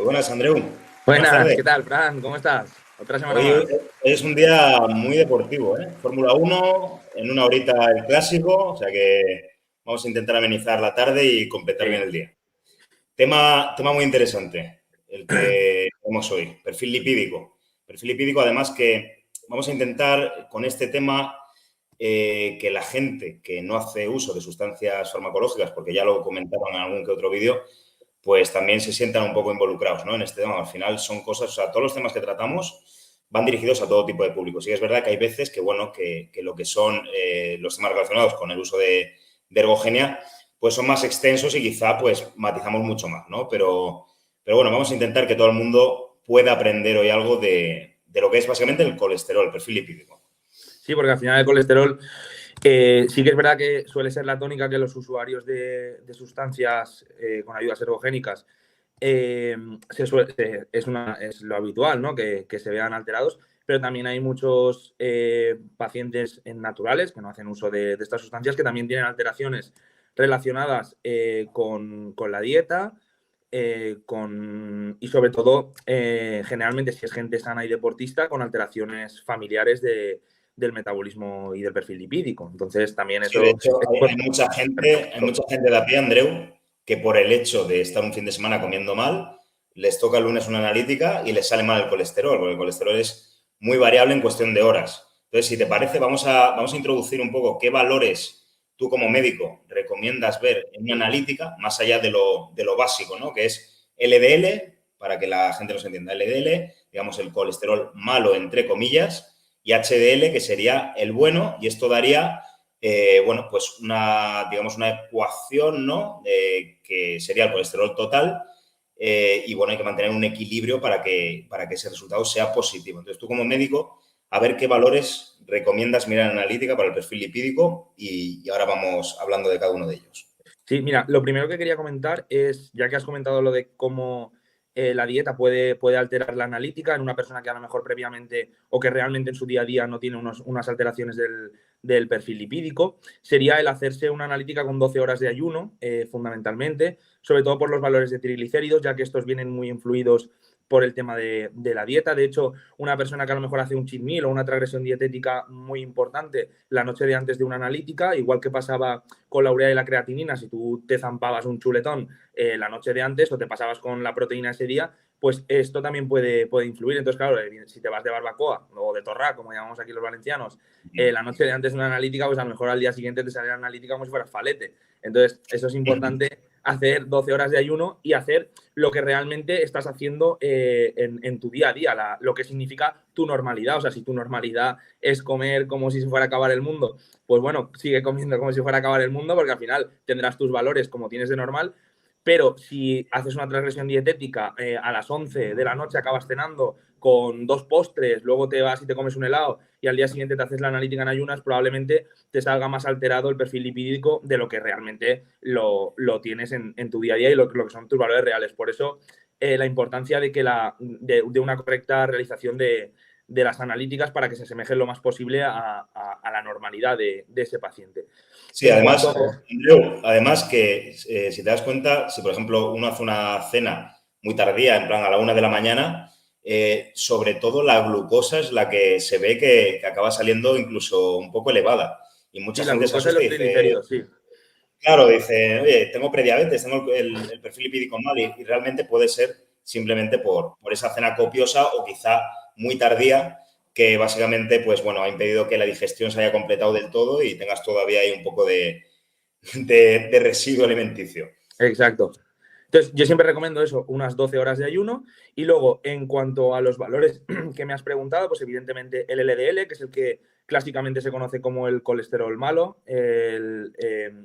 Muy buenas, Andreu. Buenas Buenas, tardes. ¿qué tal, Fran? ¿Cómo estás? Otra semana Hoy más. es un día muy deportivo, ¿eh? Fórmula 1, en una horita el clásico, o sea que vamos a intentar amenizar la tarde y completar bien Sí, el día. Tema muy interesante, el que tenemos hoy, perfil lipídico. Perfil lipídico, además que vamos a intentar con este tema que la gente que no hace uso de sustancias farmacológicas, porque ya lo comentaron en algún que otro vídeo, pues también se sientan un poco involucrados, ¿no? En este tema. Al final son cosas, o sea, todos los temas que tratamos van dirigidos a todo tipo de público. Sí es verdad que hay veces que, bueno, que lo que son los temas relacionados con el uso de ergogenia, pues son más extensos y quizá, pues, matizamos mucho más, ¿no? Pero bueno, vamos a intentar que todo el mundo pueda aprender hoy algo de lo que es básicamente el colesterol, el perfil lipídico. sí, porque al final el colesterol sí que es verdad que suele ser la tónica que los usuarios de sustancias con ayudas ergogénicas es lo habitual, ¿no? Que se vean alterados, pero también hay muchos pacientes naturales que no hacen uso de estas sustancias que también tienen alteraciones relacionadas con la dieta. Y sobre todo, generalmente, si es gente sana y deportista, con alteraciones familiares del metabolismo y del perfil lipídico. Entonces, también Sí, de eso hecho, es hay mucha gente de a pie, Andreu, que por el hecho de estar un fin de semana comiendo mal, les toca el lunes una analítica y les sale mal el colesterol, porque el colesterol es muy variable en cuestión de horas. Entonces, si te parece, vamos a introducir un poco qué valores tú como médico recomiendas ver en una analítica, más allá de lo básico, ¿no? Que es LDL, para que la gente nos entienda, LDL, digamos el colesterol malo, entre comillas, y HDL, que sería el bueno, y esto daría bueno, pues digamos una ecuación, ¿no? Que sería el colesterol total y bueno, hay que mantener un equilibrio para que ese resultado sea positivo. Entonces, tú como médico, a ver qué valores recomiendas mirar en analítica para el perfil lipídico y ahora vamos hablando de cada uno de ellos. Sí, mira, lo primero que quería comentar es, ya que has comentado lo de cómo la dieta puede alterar la analítica en una persona que a lo mejor previamente o que realmente en su día a día no tiene unas alteraciones del perfil lipídico, sería el hacerse una analítica con 12 horas de ayuno, fundamentalmente, sobre todo por los valores de triglicéridos, ya que estos vienen muy influidos por el tema de la dieta. De hecho, una persona que a lo mejor hace un cheat meal o una transgresión dietética muy importante la noche de antes de una analítica, igual que pasaba con la urea y la creatinina, si tú te zampabas un chuletón la noche de antes o te pasabas con la proteína ese día, pues esto también puede influir. Entonces, claro, si te vas de barbacoa o de torrá, como llamamos aquí los valencianos, la noche de antes de una analítica, pues a lo mejor al día siguiente te sale la analítica como si fueras falete. Entonces, eso es importante, hacer 12 horas de ayuno y hacer lo que realmente estás haciendo en tu día a día, lo que significa tu normalidad. O sea, si tu normalidad es comer como si se fuera a acabar el mundo, pues bueno, sigue comiendo como si fuera a acabar el mundo, porque al final tendrás tus valores como tienes de normal. Pero si haces una transgresión dietética a las 11 de la noche, acabas cenando con 2 postres, luego te vas y te comes un helado y al día siguiente te haces la analítica en ayunas, probablemente te salga más alterado el perfil lipídico de lo que realmente lo tienes en tu día a día y lo que son tus valores reales. Por eso la importancia de una correcta realización de las analíticas para que se asemejen lo más posible a la normalidad de ese paciente. Sí, En cuanto... además, Andreu, además que si te das cuenta, si por ejemplo uno hace una cena muy tardía, en plan a la 1 de la mañana, sobre todo la glucosa es la que se ve que acaba saliendo incluso un poco elevada. Y mucha Sí, la gente se glucosa y asusta los y dice, triglicéridos, sí. claro, dice, oye, tengo prediabetes, tengo el perfil lipídico mal y realmente puede ser simplemente por esa cena copiosa o quizá muy tardía que básicamente, pues bueno, ha impedido que la digestión se haya completado del todo y tengas todavía ahí un poco de residuo alimenticio. Exacto. Entonces, yo siempre recomiendo eso, unas 12 horas de ayuno. Y luego, en cuanto a los valores que me has preguntado, pues evidentemente el LDL, que es el que clásicamente se conoce como el colesterol malo, el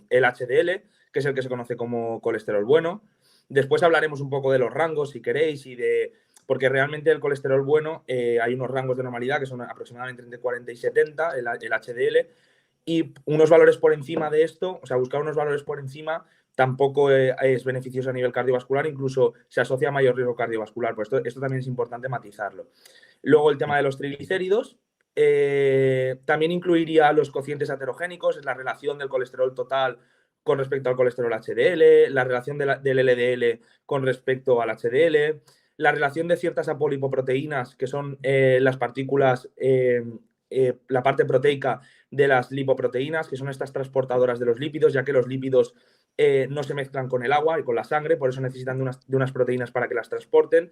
HDL, que es el que se conoce como colesterol bueno. Después hablaremos un poco de los rangos, si queréis, porque realmente el colesterol bueno, hay unos rangos de normalidad que son aproximadamente entre 40 y 70, el HDL, y unos valores por encima de esto, o sea, buscar unos valores por encima tampoco es beneficioso a nivel cardiovascular, incluso se asocia a mayor riesgo cardiovascular. Pues esto también es importante matizarlo. Luego el tema de los triglicéridos, también incluiría los cocientes aterogénicos, es la relación del colesterol total con respecto al colesterol HDL, la relación del LDL con respecto al HDL. la relación de ciertas apolipoproteínas, que son las partículas, la parte proteica de las lipoproteínas, que son estas transportadoras de los lípidos, ya que los lípidos no se mezclan con el agua y con la sangre, por eso necesitan de unas proteínas para que las transporten,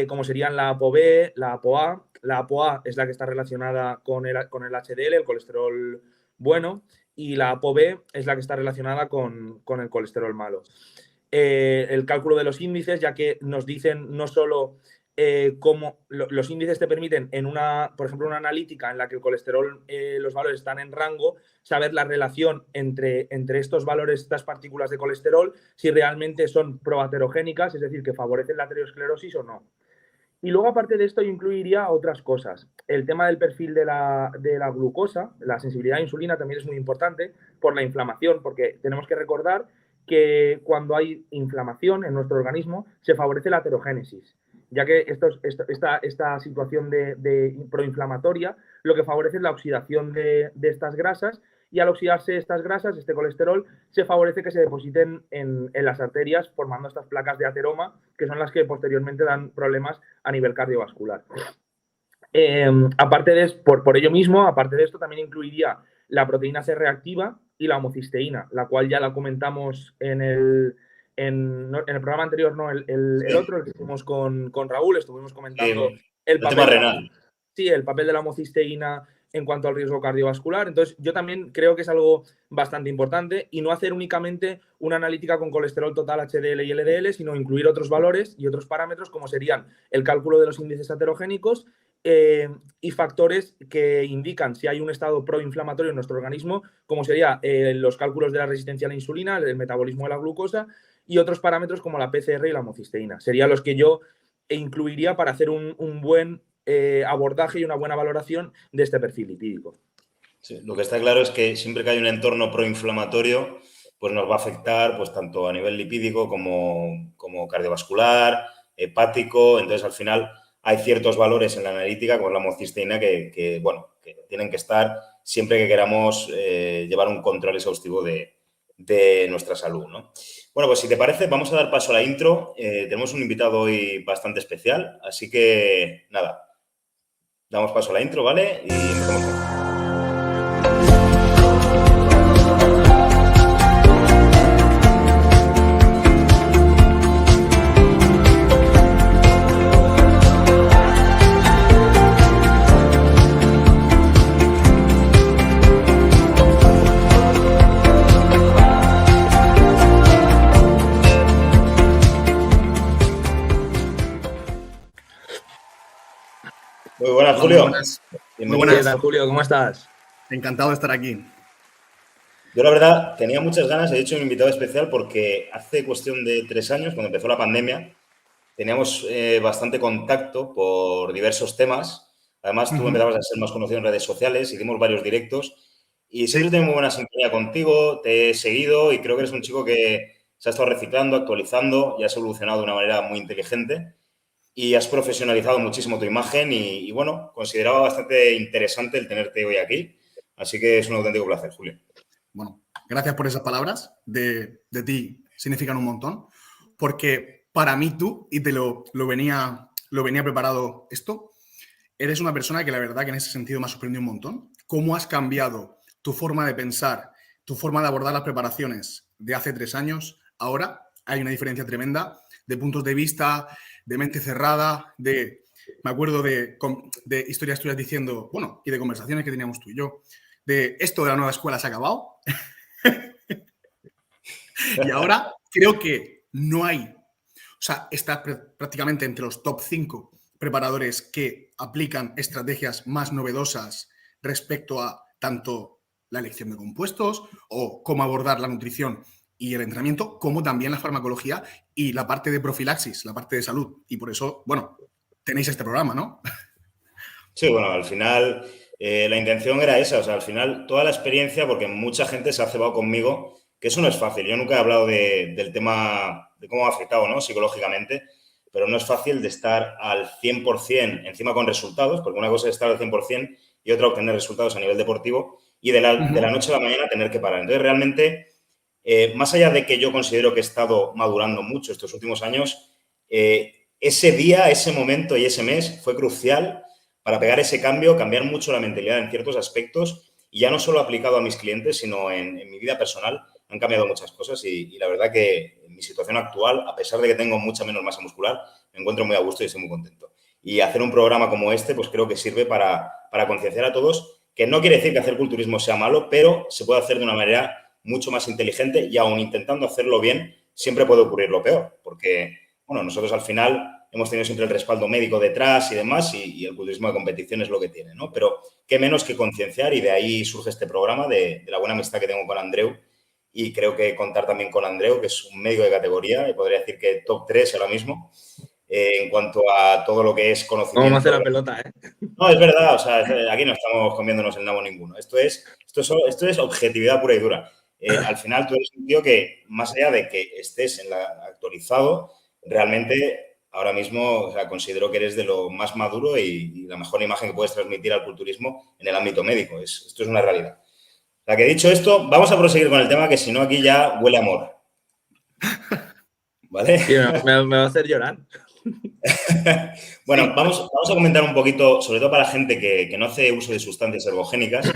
como serían la ApoB, la ApoA. La ApoA es la que está relacionada con el HDL, el colesterol bueno, y la ApoB es la que está relacionada con el colesterol malo. El cálculo de los índices, ya que nos dicen no solo cómo los índices te permiten en por ejemplo, una analítica en la que el colesterol, los valores están en rango, saber la relación entre estos valores, estas partículas de colesterol, si realmente son proaterogénicas, es decir, que favorecen la aterosclerosis o no. Y luego, aparte de esto, yo incluiría otras cosas. El tema del perfil de la glucosa, la sensibilidad a la insulina también es muy importante por la inflamación, porque tenemos que recordar que cuando hay inflamación en nuestro organismo se favorece la aterogénesis, ya que esta situación de proinflamatoria lo que favorece es la oxidación de estas grasas, y al oxidarse estas grasas, este colesterol, se favorece que se depositen en las arterias formando estas placas de ateroma, que son las que posteriormente dan problemas a nivel cardiovascular. Por ello mismo, aparte de esto, también incluiría la proteína C reactiva y la homocisteína, la cual ya la comentamos en el programa anterior, no, el otro, el que hicimos con Raúl, estuvimos comentando el tema renal. Sí, el papel de la homocisteína en cuanto al riesgo cardiovascular. Entonces, yo también creo que es algo bastante importante, y no hacer únicamente una analítica con colesterol total, HDL y LDL, sino incluir otros valores y otros parámetros, como serían el cálculo de los índices aterogénicos y factores que indican si hay un estado proinflamatorio en nuestro organismo, como serían los cálculos de la resistencia a la insulina, el metabolismo de la glucosa, y otros parámetros como la PCR y la homocisteína. Serían los que yo incluiría para hacer un buen abordaje y una buena valoración de este perfil lipídico. Sí, lo que está claro es que siempre que hay un entorno proinflamatorio, pues nos va a afectar pues tanto a nivel lipídico como cardiovascular, hepático. Entonces, al final, hay ciertos valores en la analítica, como la homocisteína, que tienen que estar siempre que queramos llevar un control exhaustivo de nuestra salud, ¿no? Bueno, pues si te parece, vamos a dar paso a la intro. Tenemos un invitado hoy bastante especial, así que nada, damos paso a la intro, ¿vale? Y empezamos. Muy buenas, Julio. Muy buenas. Muy buenas, Julio, ¿cómo estás? Encantado de estar aquí. Yo, la verdad, tenía muchas ganas. He dicho un invitado especial porque hace cuestión de 3 años, cuando empezó la pandemia, teníamos bastante contacto por diversos temas. Además, tú empezabas a ser más conocido en redes sociales, hicimos varios directos y siempre he tenido muy buena sintonía contigo, te he seguido y creo que eres un chico que se ha estado reciclando, actualizando y has evolucionado de una manera muy inteligente. Y has profesionalizado muchísimo tu imagen y, bueno, consideraba bastante interesante el tenerte hoy aquí. Así que es un auténtico placer, Julio. Bueno, gracias por esas palabras. De ti significan un montón. Porque para mí tú, y te lo venía preparado esto, eres una persona que la verdad que en ese sentido me ha sorprendido un montón. Cómo has cambiado tu forma de pensar, tu forma de abordar las preparaciones de hace 3 años. Ahora hay una diferencia tremenda de puntos de vista, de mente cerrada, me acuerdo de historias tuyas diciendo, bueno, y de conversaciones que teníamos tú y yo, de esto de la nueva escuela se ha acabado. Y ahora creo que no hay, o sea, está prácticamente entre los top 5 preparadores que aplican estrategias más novedosas respecto a tanto la elección de compuestos o cómo abordar la nutrición y el entrenamiento, como también la farmacología y la parte de profilaxis, la parte de salud. Y por eso, bueno, tenéis este programa, ¿no? Sí, bueno, al final la intención era esa. O sea, al final toda la experiencia, porque mucha gente se ha cebado conmigo, que eso no es fácil. Yo nunca he hablado del tema de cómo ha afectado, ¿no?, psicológicamente, pero no es fácil de estar al 100% encima con resultados, porque una cosa es estar al 100% y otra obtener resultados a nivel deportivo y de la noche a la mañana tener que parar. Entonces, realmente, más allá de que yo considero que he estado madurando mucho estos últimos años, he ese día, ese momento y ese mes fue crucial para pegar ese cambio, cambiar mucho la mentalidad en ciertos aspectos y ya no solo aplicado a mis clientes, sino en mi vida personal. Han cambiado muchas cosas y la verdad que en mi situación actual, a pesar de que tengo mucha menos masa muscular, me encuentro muy a gusto y estoy muy contento. Y hacer un programa como este, pues creo que sirve para concienciar a todos, que no quiere decir que hacer culturismo sea malo, pero se puede hacer de una manera mucho más inteligente y aún intentando hacerlo bien, siempre puede ocurrir lo peor, porque, bueno, nosotros al final hemos tenido siempre el respaldo médico detrás y demás y el culturismo de competición es lo que tiene, ¿no? Pero qué menos que concienciar y de ahí surge este programa de la buena amistad que tengo con Andreu y creo que contar también con Andreu, que es un médico de categoría y podría decir que top 3 ahora mismo en cuanto a todo lo que es conocimiento. Vamos a hacer la pelota, ¿eh? No, es verdad, o sea, aquí no estamos comiéndonos el nabo ninguno. Esto es objetividad pura y dura. Al final tú eres un tío que, más allá de que estés actualizado, realmente ahora mismo, o sea, considero que eres de lo más maduro y la mejor imagen que puedes transmitir al culturismo en el ámbito médico. Esto es una realidad. O sea, que dicho esto, vamos a proseguir con el tema, que si no aquí ya huele a amor. ¿Vale? Sí, me va a hacer llorar. Bueno, vamos a comentar un poquito, sobre todo para la gente que no hace uso de sustancias ergogénicas,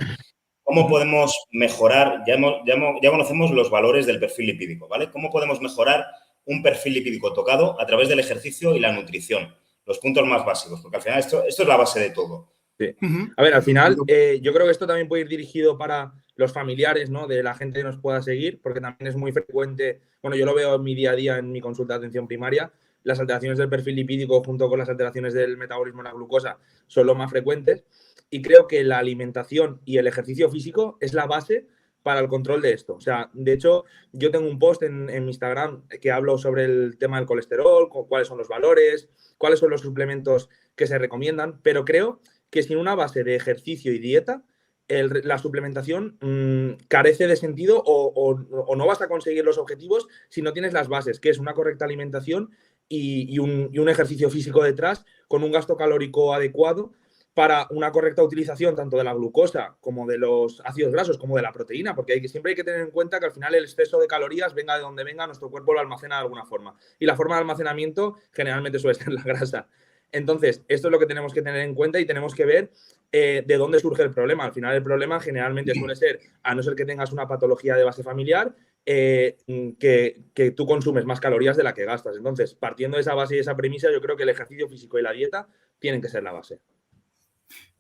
cómo podemos mejorar, ya conocemos los valores del perfil lipídico, ¿vale? ¿Cómo podemos mejorar un perfil lipídico tocado a través del ejercicio y la nutrición? Los puntos más básicos, porque al final esto es la base de todo. Sí. A ver, al final, yo creo que esto también puede ir dirigido para los familiares, ¿no? De la gente que nos pueda seguir, porque también es muy frecuente, bueno, yo lo veo en mi día a día en mi consulta de atención primaria, las alteraciones del perfil lipídico junto con las alteraciones del metabolismo de la glucosa son lo más frecuentes y creo que la alimentación y el ejercicio físico es la base para el control de esto. O sea, de hecho, yo tengo un post en mi Instagram que hablo sobre el tema del colesterol, cuáles son los valores, cuáles son los suplementos que se recomiendan, pero creo que sin una base de ejercicio y dieta, la suplementación carece de sentido o no vas a conseguir los objetivos si no tienes las bases, que es una correcta alimentación y un ejercicio físico detrás con un gasto calórico adecuado para una correcta utilización tanto de la glucosa como de los ácidos grasos como de la proteína, porque siempre hay que tener en cuenta que al final el exceso de calorías, venga de donde venga, nuestro cuerpo lo almacena de alguna forma. Y la forma de almacenamiento generalmente suele ser la grasa. Entonces, esto es lo que tenemos que tener en cuenta y tenemos que ver de dónde surge el problema. Al final, el problema generalmente suele ser, a no ser que tengas una patología de base familiar, que tú consumes más calorías de la que gastas. Entonces, partiendo de esa base y esa premisa, yo creo que el ejercicio físico y la dieta tienen que ser la base.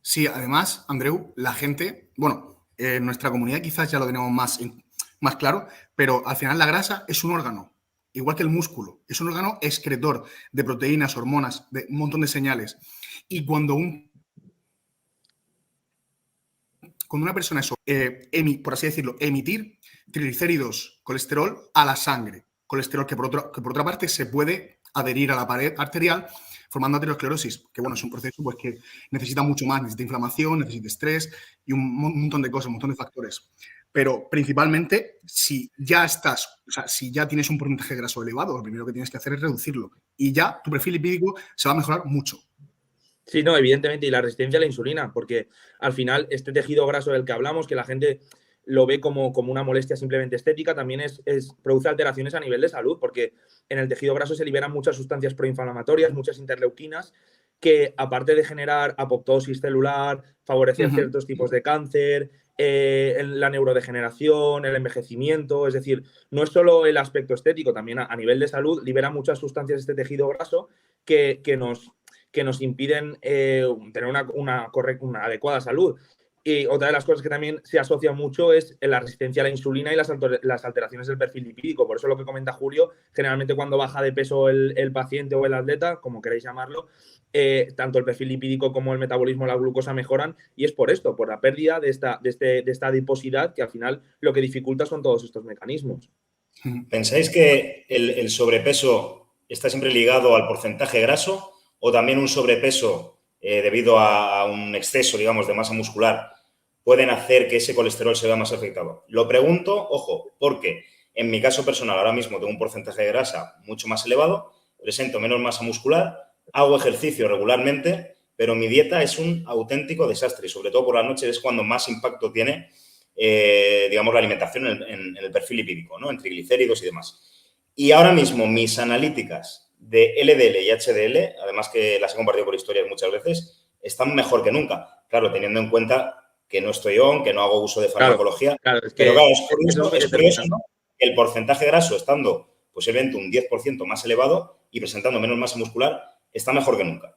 Sí, además, Andreu, la gente, bueno, en nuestra comunidad quizás ya lo tenemos más claro, pero al final la grasa es un órgano, igual que el músculo, es un órgano excretor de proteínas, hormonas, de un montón de señales. Y cuando una persona por así decirlo, emitir triglicéridos, colesterol a la sangre, colesterol que por otra parte se puede adherir a la pared arterial formando aterosclerosis, que bueno, es un proceso pues, que necesita mucho más, necesita inflamación, necesita estrés y un montón de cosas, un montón de factores. Pero principalmente, si ya si ya tienes un porcentaje de graso elevado, lo primero que tienes que hacer es reducirlo. Y ya tu perfil lipídico se va a mejorar mucho. Sí, no, evidentemente, y la resistencia a la insulina, porque al final este tejido graso del que hablamos, que la gente lo ve como una molestia simplemente estética, también produce alteraciones a nivel de salud, porque en el tejido graso se liberan muchas sustancias proinflamatorias, muchas interleuquinas, que aparte de generar apoptosis celular, favorecer ciertos tipos de cáncer, la neurodegeneración, el envejecimiento, es decir, no es solo el aspecto estético, también a nivel de salud libera muchas sustancias este tejido graso que nos impiden tener una adecuada salud. Y otra de las cosas que también se asocia mucho es la resistencia a la insulina y las alteraciones del perfil lipídico. Por eso lo que comenta Julio, generalmente cuando baja de peso el paciente o el atleta, como queréis llamarlo, tanto el perfil lipídico como el metabolismo de la glucosa mejoran y es por esto, por la pérdida de esta adiposidad que al final lo que dificulta son todos estos mecanismos. ¿Pensáis que el sobrepeso está siempre ligado al porcentaje graso o también un sobrepeso debido a un exceso, digamos, de masa muscular pueden hacer que ese colesterol se vea más afectado? Lo pregunto, ojo, porque en mi caso personal ahora mismo tengo un porcentaje de grasa mucho más elevado, presento menos masa muscular, hago ejercicio regularmente, pero mi dieta es un auténtico desastre y sobre todo por la noche es cuando más impacto tiene, digamos, la alimentación en el perfil lipídico, ¿no? En triglicéridos y demás. Y ahora mismo mis analíticas de LDL y HDL, además que las he compartido por historias muchas veces, están mejor que nunca. Claro, teniendo en cuenta que no estoy on, que no hago uso de farmacología. Claro, es que pero claro, eso es curioso, ¿no? El porcentaje graso estando posiblemente un 10% más elevado y presentando menos masa muscular, está mejor que nunca.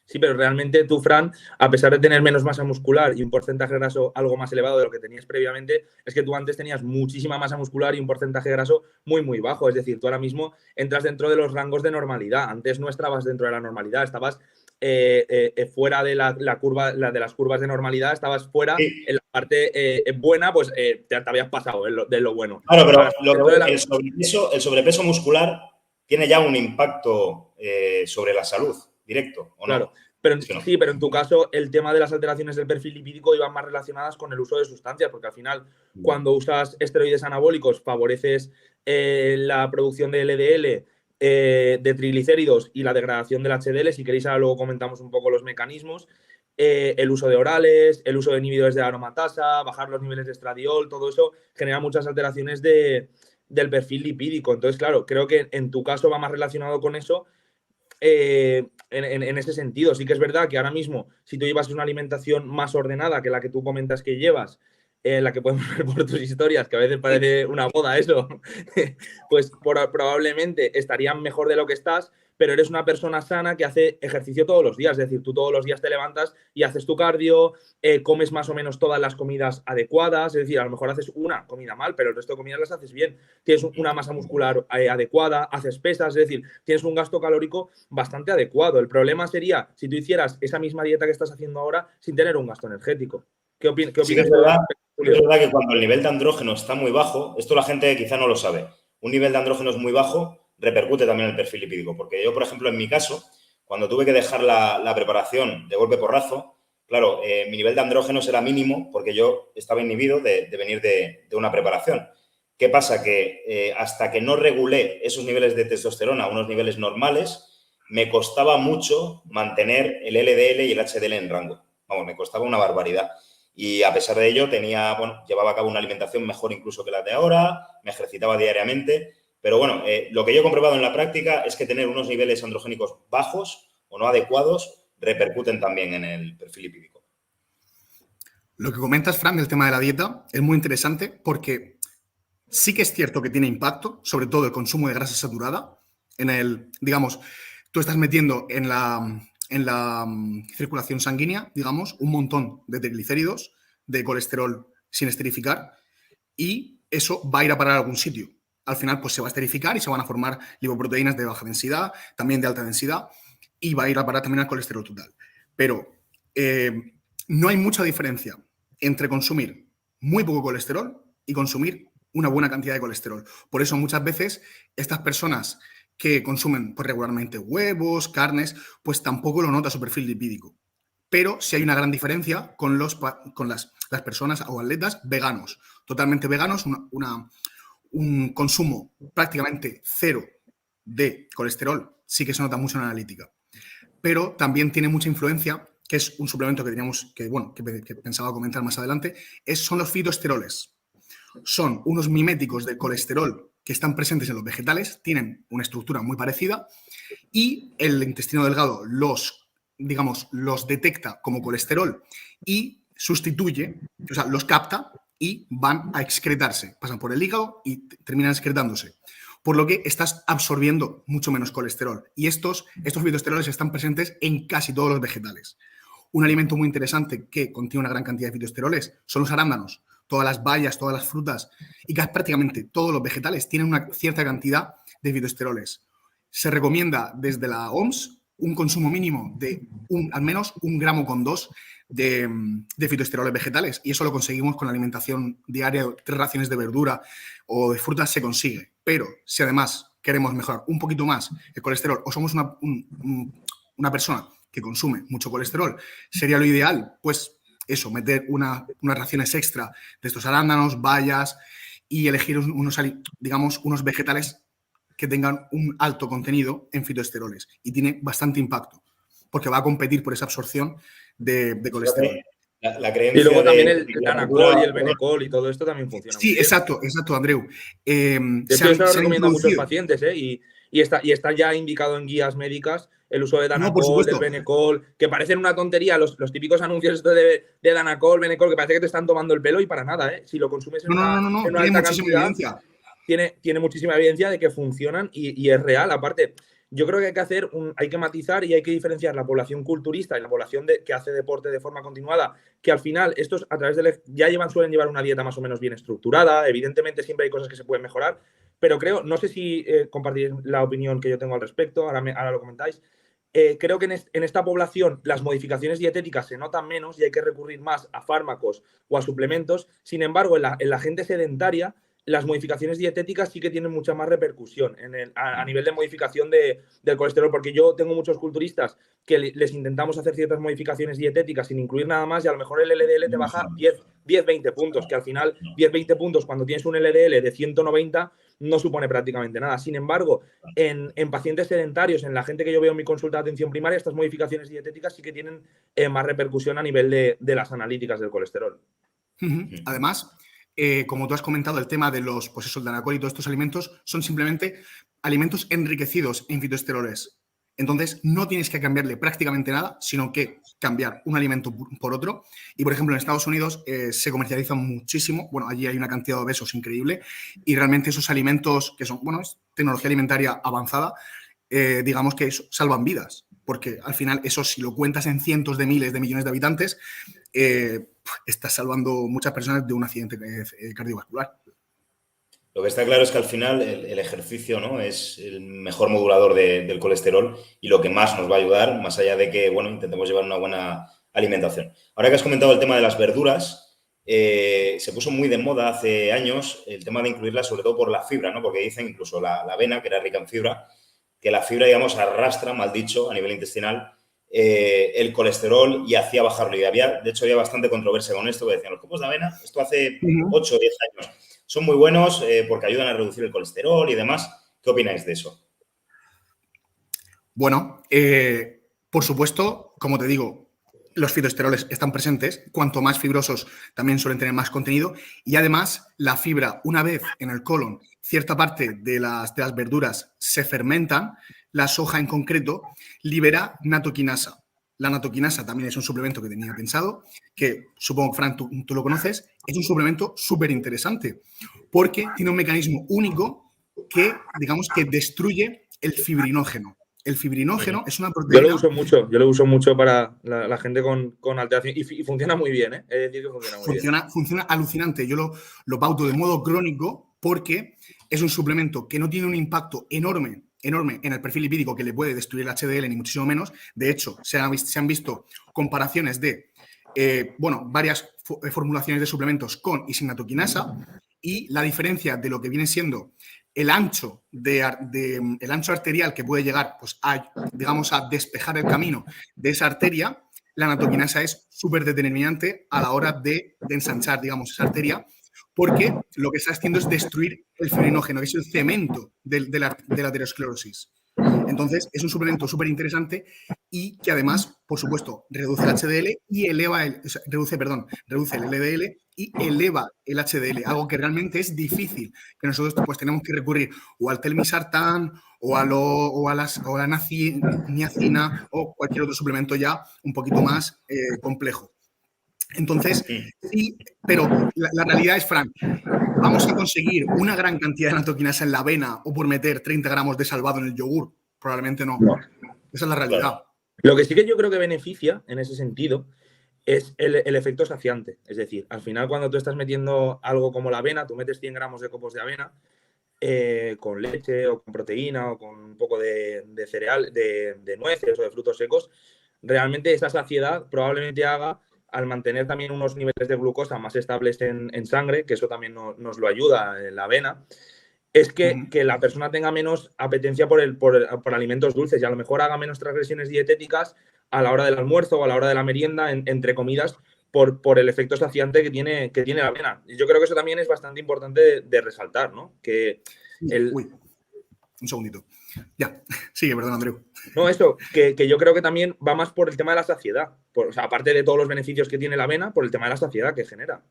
Sí, pero realmente tú, Fran, a pesar de tener menos masa muscular y un porcentaje graso algo más elevado de lo que tenías previamente, es que tú antes tenías muchísima masa muscular y un porcentaje graso muy, muy bajo. Es decir, tú ahora mismo entras dentro de los rangos de normalidad. Antes no estabas dentro de la normalidad, estabas fuera de la curva, de las curvas de normalidad, estabas fuera en la parte buena, pues te habías pasado de lo bueno. Claro, pero el sobrepeso muscular tiene ya un impacto sobre la salud directo, ¿o claro, no? pero sí, pero en tu caso el tema de las alteraciones del perfil lipídico iban más relacionadas con el uso de sustancias, porque al final cuando usas esteroides anabólicos favoreces la producción de LDL, de triglicéridos y la degradación del HDL. Si queréis ahora luego comentamos un poco los mecanismos. El uso de orales, el uso de inhibidores de aromatasa, bajar los niveles de estradiol, todo eso genera muchas alteraciones del perfil lipídico. Entonces, claro, creo que en tu caso va más relacionado con eso. En ese sentido, sí que es verdad que ahora mismo, si tú llevas una alimentación más ordenada que la que tú comentas que llevas, la que podemos ver por tus historias, que a veces parece una boda eso, pues probablemente estarían mejor de lo que estás, pero eres una persona sana que hace ejercicio todos los días. Es decir, tú todos los días te levantas y haces tu cardio, comes más o menos todas las comidas adecuadas. Es decir, a lo mejor haces una comida mal, pero el resto de comidas las haces bien. Tienes una masa muscular adecuada, haces pesas, es decir, tienes un gasto calórico bastante adecuado. El problema sería si tú hicieras esa misma dieta que estás haciendo ahora sin tener un gasto energético. ¿Qué opinas? Sí, es verdad que cuando el nivel de andrógeno está muy bajo, esto la gente quizá no lo sabe, un nivel de andrógeno es muy bajo, repercute también en el perfil lipídico. Porque yo, por ejemplo, en mi caso, cuando tuve que dejar la preparación de golpe porrazo, claro, mi nivel de andrógenos era mínimo porque yo estaba inhibido de venir de una preparación. ¿Qué pasa? Que hasta que no regulé esos niveles de testosterona a unos niveles normales, me costaba mucho mantener el LDL y el HDL en rango. Vamos, me costaba una barbaridad. Y a pesar de ello, llevaba a cabo una alimentación mejor incluso que la de ahora, me ejercitaba diariamente. Pero bueno, lo que yo he comprobado en la práctica es que tener unos niveles androgénicos bajos o no adecuados repercuten también en el perfil lipídico. Lo que comentas, Fran, del tema de la dieta es muy interesante porque sí que es cierto que tiene impacto, sobre todo el consumo de grasa saturada. Digamos, tú estás metiendo en la circulación sanguínea, digamos, un montón de triglicéridos, de colesterol sin esterificar, y eso va a ir a parar a algún sitio. Al final, pues se va a esterificar y se van a formar lipoproteínas de baja densidad, también de alta densidad, y va a ir a parar también al colesterol total. Pero no hay mucha diferencia entre consumir muy poco colesterol y consumir una buena cantidad de colesterol. Por eso muchas veces estas personas que consumen pues, regularmente huevos, carnes, pues tampoco lo nota su perfil lipídico. Pero sí hay una gran diferencia con las personas o atletas veganos, totalmente veganos, un consumo prácticamente cero de colesterol, sí que se nota mucho en la analítica. Pero también tiene mucha influencia, que es un suplemento que pensaba comentar más adelante, son los fitoesteroles. Son unos miméticos del colesterol que están presentes en los vegetales, tienen una estructura muy parecida y el intestino delgado los detecta como colesterol y sustituye, o sea, los capta y van a excretarse, pasan por el hígado y terminan excretándose. Por lo que estás absorbiendo mucho menos colesterol. Y estos fitoesteroles están presentes en casi todos los vegetales. Un alimento muy interesante que contiene una gran cantidad de fitoesteroles son los arándanos. Todas las bayas, todas las frutas y casi prácticamente todos los vegetales tienen una cierta cantidad de fitoesteroles. Se recomienda desde la OMS un consumo mínimo de al menos 1,2 gramos de fitoesteroles vegetales, y eso lo conseguimos con la alimentación diaria, 3 raciones de verdura o de frutas se consigue. Pero si además queremos mejorar un poquito más el colesterol o somos una persona que consume mucho colesterol, sería lo ideal, pues eso, meter unas raciones extra de estos arándanos, bayas y elegir unos vegetales que tengan un alto contenido en fitoesteroles, y tiene bastante impacto porque va a competir por esa absorción de colesterol. La creencia y luego también el Danacol y el Benecol y todo esto también funciona. Sí, exacto, Andreu. De hecho, eso lo recomiendo a muchos pacientes, y y está ya indicado en guías médicas el uso de Danacol, del Benecol, que parecen una tontería los típicos anuncios estos de Danacol, Benecol, que parece que te están tomando el pelo y para nada, ¿eh? Si lo consumes en una tiene alta muchísima cantidad, evidencia. Tiene muchísima evidencia de que funcionan y es real. Aparte, yo creo que hay que matizar y hay que diferenciar la población culturista y la población que hace deporte de forma continuada, que al final estos a través suelen llevar una dieta más o menos bien estructurada. Evidentemente siempre hay cosas que se pueden mejorar, pero no sé si compartís la opinión que yo tengo al respecto, ahora lo comentáis. Creo que en esta población las modificaciones dietéticas se notan menos y hay que recurrir más a fármacos o a suplementos. Sin embargo, en la gente sedentaria, las modificaciones dietéticas sí que tienen mucha más repercusión a nivel de modificación del colesterol, porque yo tengo muchos culturistas que les intentamos hacer ciertas modificaciones dietéticas sin incluir nada más y a lo mejor el LDL te baja 10-20 puntos, que al final 10-20 puntos cuando tienes un LDL de 190 no supone prácticamente nada. Sin embargo, en pacientes sedentarios, en la gente que yo veo en mi consulta de atención primaria, estas modificaciones dietéticas sí que tienen más repercusión a nivel de las analíticas del colesterol. Además, como tú has comentado, el tema de los, pues eso, el Danacol y todos estos alimentos son simplemente alimentos enriquecidos en fitoesteroles. Entonces, no tienes que cambiarle prácticamente nada, sino que cambiar un alimento por otro. Y, por ejemplo, en Estados Unidos se comercializan muchísimo. Bueno, allí hay una cantidad de obesos increíble y realmente esos alimentos que son, bueno, es tecnología alimentaria avanzada, digamos que salvan vidas. Porque al final eso, si lo cuentas en cientos de miles de millones de habitantes, estás salvando muchas personas de un accidente cardiovascular. Lo que está claro es que al final el ejercicio, ¿no?, es el mejor modulador del colesterol y lo que más nos va a ayudar, más allá de que, bueno, intentemos llevar una buena alimentación. Ahora que has comentado el tema de las verduras, se puso muy de moda hace años el tema de incluirlas sobre todo por la fibra, ¿no? Porque dicen incluso la avena, que era rica en fibra, que la fibra, digamos, arrastra, mal dicho, a nivel intestinal, el colesterol y hacía bajarlo. Y de hecho, había bastante controversia con esto, que decían, los copos de avena, esto hace 8 o 10 años, son muy buenos porque ayudan a reducir el colesterol y demás. ¿Qué opináis de eso? Bueno, por supuesto, como te digo, los fitoesteroles están presentes. Cuanto más fibrosos, también suelen tener más contenido. Y además, la fibra, una vez en el colon, cierta parte de las verduras se fermentan, la soja en concreto libera natoquinasa. La natoquinasa también es un suplemento que tenía pensado, que supongo que, Fran, tú lo conoces. Es un suplemento súper interesante porque tiene un mecanismo único que, digamos, que destruye el fibrinógeno. El fibrinógeno es una proteína... Yo lo uso mucho para la gente con alteración y funciona muy bien, ¿eh? Es decir, que funciona muy bien. Funciona alucinante. Yo lo pauto de modo crónico porque es un suplemento que no tiene un impacto enorme en el perfil lipídico que le puede destruir el HDL, ni muchísimo menos. De hecho, se han visto comparaciones de varias formulaciones de suplementos con y sin natoquinasa, y la diferencia de lo que viene siendo el ancho arterial que puede llegar, pues, a despejar el camino de esa arteria. La natoquinasa es súper determinante a la hora de ensanchar, digamos, esa arteria, porque lo que está haciendo es destruir el fibrinógeno, que es el cemento de la aterosclerosis. Entonces, es un suplemento súper interesante y que además, por supuesto, reduce el HDL y reduce el LDL y eleva el HDL, algo que realmente es difícil, que nosotros pues tenemos que recurrir o al telmisartán o a la niacina o cualquier otro suplemento ya un poquito más complejo. Entonces, sí, pero la realidad es, Fran, ¿vamos a conseguir una gran cantidad de natoquinasa en la avena o por meter 30 gramos de salvado en el yogur? Probablemente no. Esa es la realidad. Claro. Lo que sí que yo creo que beneficia en ese sentido es el efecto saciante. Es decir, al final cuando tú estás metiendo algo como la avena, tú metes 100 gramos de copos de avena con leche o con proteína o con un poco de cereal, de nueces o de frutos secos, realmente esa saciedad probablemente haga, al mantener también unos niveles de glucosa más estables en sangre, que eso también nos lo ayuda en la avena, es que la persona tenga menos apetencia por alimentos dulces y a lo mejor haga menos transgresiones dietéticas a la hora del almuerzo o a la hora de la merienda, entre comidas, por el efecto saciante que tiene la avena. Y yo creo que eso también es bastante importante de resaltar, ¿no? Uy, un segundito. Ya, sigue, perdón, Andreu. No, eso, que yo creo que también va más por el tema de la saciedad. O sea, aparte de todos los beneficios que tiene la avena, por el tema de la saciedad que genera.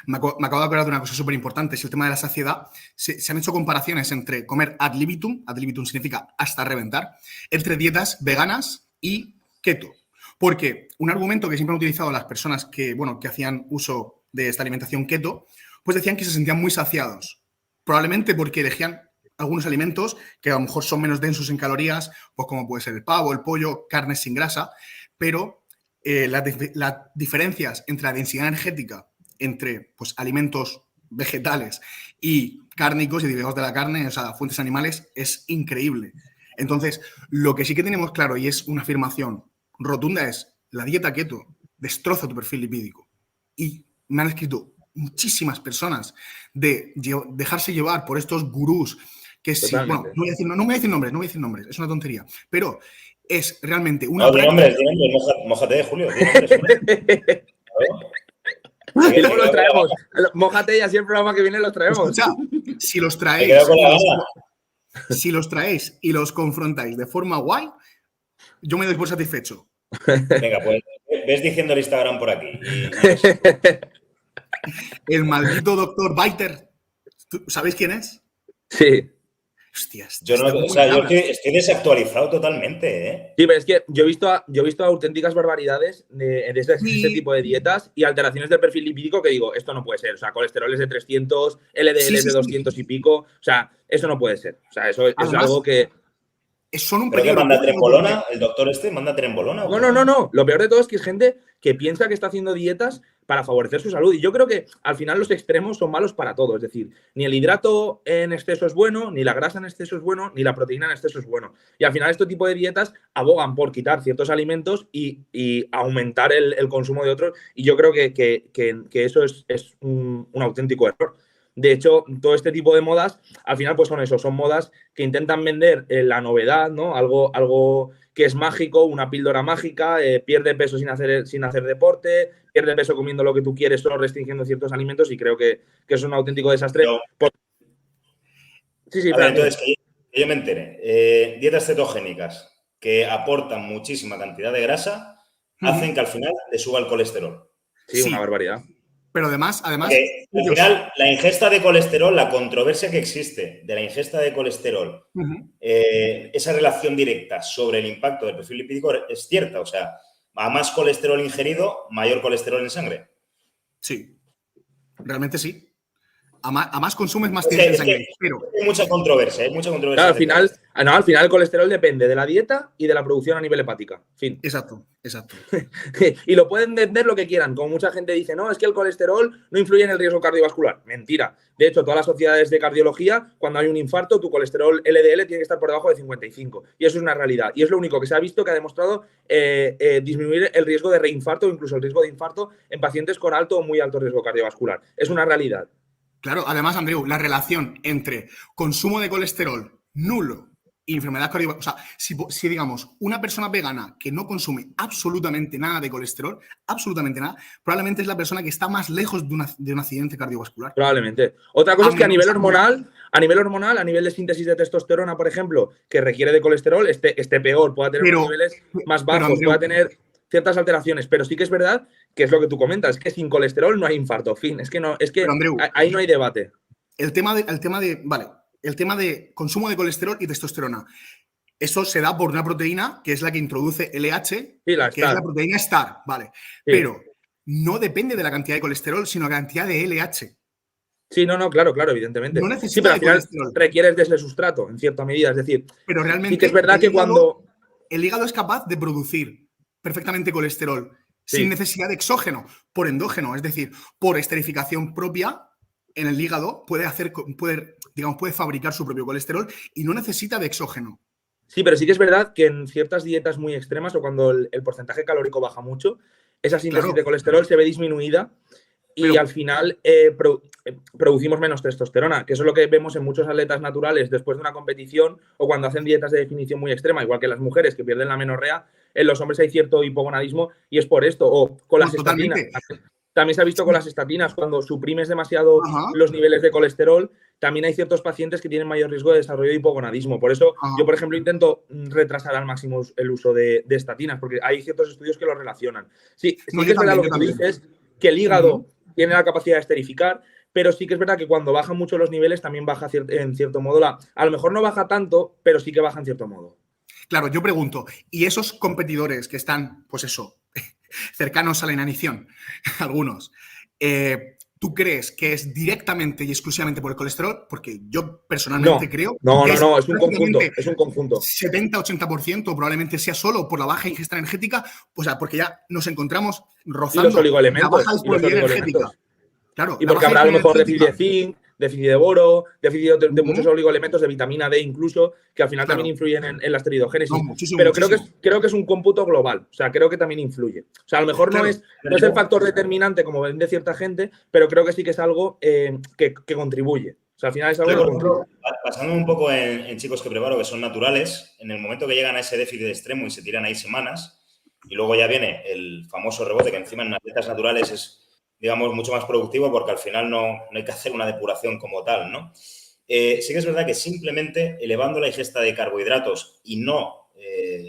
Me acabo de acordar de una cosa súper importante, es el tema de la saciedad. Se han hecho comparaciones entre comer ad libitum significa hasta reventar, entre dietas veganas y keto. Porque un argumento que siempre han utilizado las personas que hacían uso de esta alimentación keto, pues decían que se sentían muy saciados. Probablemente porque elegían algunos alimentos que a lo mejor son menos densos en calorías, pues como puede ser el pavo, el pollo, carnes sin grasa, pero las diferencias entre la densidad energética entre pues, alimentos vegetales y cárnicos y derivados de la carne, o sea, fuentes animales, es increíble. Entonces, lo que sí que tenemos claro y es una afirmación rotunda es la dieta keto destroza tu perfil lipídico. Y me han escrito muchísimas personas de dejarse llevar por estos gurús que sí, bueno, no voy a decir nombres, es una tontería, pero es realmente una no, práctica... di nombres, mójate, Julio, di nombres. Y luego los traemos. Mójate y así el programa que viene los traemos. Escucha, si los traéis y los confrontáis de forma guay, yo me doy por satisfecho. Venga, pues ves diciendo el Instagram por aquí. El maldito doctor Biter, ¿sabéis quién es? Sí. Hostias. Yo estoy desactualizado totalmente, ¿eh? Sí, pero es que yo he visto auténticas barbaridades de ese tipo de dietas y alteraciones del perfil lipídico que digo, esto no puede ser. O sea, colesteroles de 300, LDLs de 200 y pico. O sea, eso no puede ser. O sea, eso es algo que... Son un ¿Pero qué manda trembolona? ¿El doctor manda trembolona? No. Lo peor de todo es que es gente que piensa que está haciendo dietas para favorecer su salud. Y yo creo que al final los extremos son malos para todo. Es decir, ni el hidrato en exceso es bueno, ni la grasa en exceso es bueno, ni la proteína en exceso es bueno. Y al final este tipo de dietas abogan por quitar ciertos alimentos y aumentar el consumo de otros. Y yo creo que eso es un auténtico error. De hecho, todo este tipo de modas, al final, pues son modas que intentan vender la novedad, ¿no? Algo que es mágico, una píldora mágica, pierde peso sin hacer deporte, pierde peso comiendo lo que tú quieres, solo restringiendo ciertos alimentos, y creo que es un auténtico desastre. Sí, a ver, entonces, que yo me entere. Dietas cetogénicas que aportan muchísima cantidad de grasa hacen que al final le suba el colesterol. Sí, una barbaridad. Pero además al final, la ingesta de colesterol, la controversia que existe de la ingesta de colesterol, esa relación directa sobre el impacto del perfil lipídico es cierta. O sea, a más colesterol ingerido, mayor colesterol en sangre. Sí, realmente sí. A más consumes, más tienes en sangre. Pero... Hay mucha controversia. Claro, al final el colesterol depende de la dieta y de la producción a nivel hepática. Fin. Exacto. Y lo pueden vender lo que quieran. Como mucha gente dice, no, es que el colesterol no influye en el riesgo cardiovascular. Mentira. De hecho, todas las sociedades de cardiología, cuando hay un infarto, tu colesterol LDL tiene que estar por debajo de 55. Y eso es una realidad. Y es lo único que se ha visto que ha demostrado disminuir el riesgo de reinfarto o incluso el riesgo de infarto en pacientes con alto o muy alto riesgo cardiovascular. Es una realidad. Claro, además, Andreu, la relación entre consumo de colesterol nulo y enfermedad cardiovascular. O sea, si digamos, una persona vegana que no consume absolutamente nada de colesterol, absolutamente nada, probablemente es la persona que está más lejos de un accidente cardiovascular. Probablemente. Otra cosa es que a nivel hormonal, a nivel de síntesis de testosterona, por ejemplo, que requiere de colesterol, esté peor, pueda tener unos niveles más bajos, Andreu, pueda tener ciertas alteraciones, pero sí que es verdad que es lo que tú comentas, es que sin colesterol no hay infarto. Fin, pero, Andreu, ahí no hay debate. El tema de consumo de colesterol y testosterona. Eso se da por una proteína que es la que introduce LH, que es la proteína STAR, ¿vale? Sí. Pero no depende de la cantidad de colesterol, sino la cantidad de LH. Sí, claro, evidentemente. No necesita sí, pero al final requieres de ese sustrato, en cierta medida. Es decir, pero realmente sí que es verdad que cuando... El hígado es capaz de producir perfectamente colesterol sin necesidad de exógeno, por endógeno, es decir, por esterificación propia. En el hígado puede fabricar su propio colesterol y no necesita de exógeno. Sí, pero sí que es verdad que en ciertas dietas muy extremas o cuando el porcentaje calórico baja mucho, esa síntesis de colesterol se ve disminuida y al final producimos menos testosterona, que eso es lo que vemos en muchos atletas naturales después de una competición o cuando hacen dietas de definición muy extrema, igual que las mujeres que pierden la menorrea, en los hombres hay cierto hipogonadismo y es por esto, o con las estatinas. También se ha visto con las estatinas, cuando suprimes demasiado los niveles de colesterol, también hay ciertos pacientes que tienen mayor riesgo de desarrollo de hipogonadismo. Por eso yo, por ejemplo, intento retrasar al máximo el uso de estatinas, porque hay ciertos estudios que lo relacionan. Sí, que es verdad lo que tú dices, que el hígado tiene la capacidad de esterificar, pero sí que es verdad que cuando bajan mucho los niveles también baja en cierto modo a lo mejor no baja tanto, pero sí que baja en cierto modo. Claro, yo pregunto, ¿y esos competidores que están, pues eso, cercanos a la inanición, algunos, ¿tú crees que es directamente y exclusivamente por el colesterol? Porque yo personalmente creo que no, es un conjunto. 70-80% probablemente sea solo por la baja ingesta energética, o sea, porque ya nos encontramos rozando y los oligoelementos, la baja disponibilidad energética. Claro, y porque habrá a lo mejor déficit de zinc, déficit de boro, déficit de muchos oligoelementos, de vitamina D incluso, que al final también influyen en la esteroidogénesis. No, muchísimo, pero muchísimo. Creo que es un cómputo global. O sea, creo que también influye. O sea, a lo mejor no es el factor determinante como ven de cierta gente, pero creo que sí que es algo que contribuye. O sea, al final es algo que contribuye. Basando un poco en chicos que preparo que son naturales, en el momento que llegan a ese déficit extremo y se tiran ahí semanas, y luego ya viene el famoso rebote, que encima en las dietas naturales es, digamos, mucho más productivo porque al final no hay que hacer una depuración como tal, ¿no? Sí que es verdad que simplemente elevando la ingesta de carbohidratos y no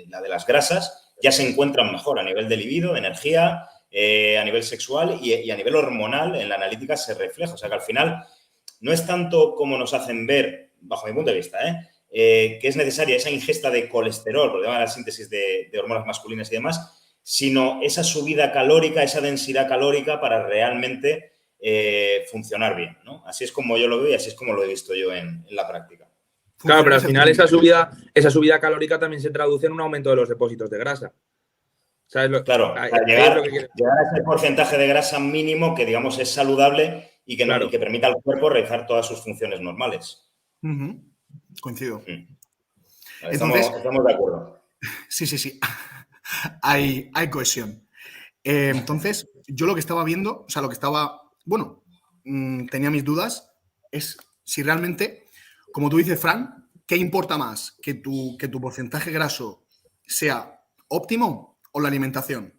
la de las grasas, ya se encuentran mejor a nivel de libido, de energía, a nivel sexual y a nivel hormonal en la analítica se refleja. O sea que al final no es tanto como nos hacen ver, bajo mi punto de vista, que es necesaria esa ingesta de colesterol, por el tema de la síntesis de hormonas masculinas y demás, sino esa subida calórica, esa densidad calórica para realmente funcionar bien, ¿no? Así es como yo lo veo y así es como lo he visto yo en la práctica. Claro, pero al final esa subida calórica también se traduce en un aumento de los depósitos de grasa. ¿Sabes claro, llegar a ese porcentaje de grasa mínimo que, digamos, es saludable y que permita al cuerpo realizar todas sus funciones normales. Coincido. Estamos de acuerdo. Sí. Hay cohesión. Entonces, yo lo que estaba viendo, o sea, tenía mis dudas, es si realmente, como tú dices, Fran, ¿qué importa más? ¿Que tu porcentaje graso sea óptimo o la alimentación?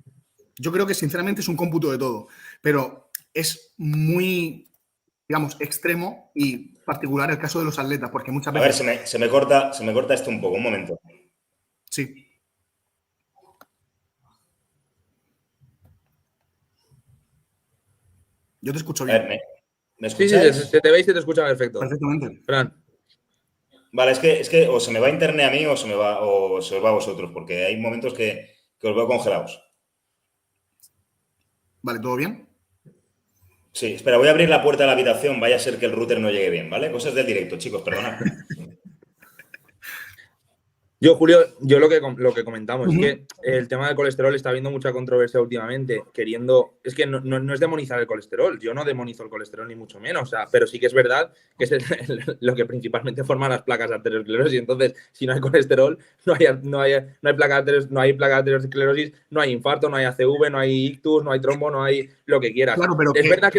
Yo creo que, sinceramente, es un cómputo de todo, pero es muy, digamos, extremo y particular el caso de los atletas, porque muchas veces... A ver, se me corta esto un poco, un momento. Sí. Yo te escucho bien. A ver, ¿me escucháis? Sí, te veis y te escucha perfecto. Perfectamente. Fran. Vale, es que o se me va internet a mí o se me va a vosotros, porque hay momentos que os veo congelados. Vale, ¿todo bien? Sí, espera, voy a abrir la puerta de la habitación, vaya a ser que el router no llegue bien, ¿vale? Cosas del directo, chicos, perdonad. Julio, lo que comentamos es que el tema del colesterol está habiendo mucha controversia últimamente, es que no es demonizar el colesterol, yo no demonizo el colesterol ni mucho menos, o sea, pero sí que es verdad que es lo que principalmente forma las placas de arteriosclerosis, entonces si no hay colesterol, no hay placa de arteriosclerosis, no hay infarto, no hay ACV, no hay ictus, no hay trombo, no hay lo que quieras. Claro, pero es verdad que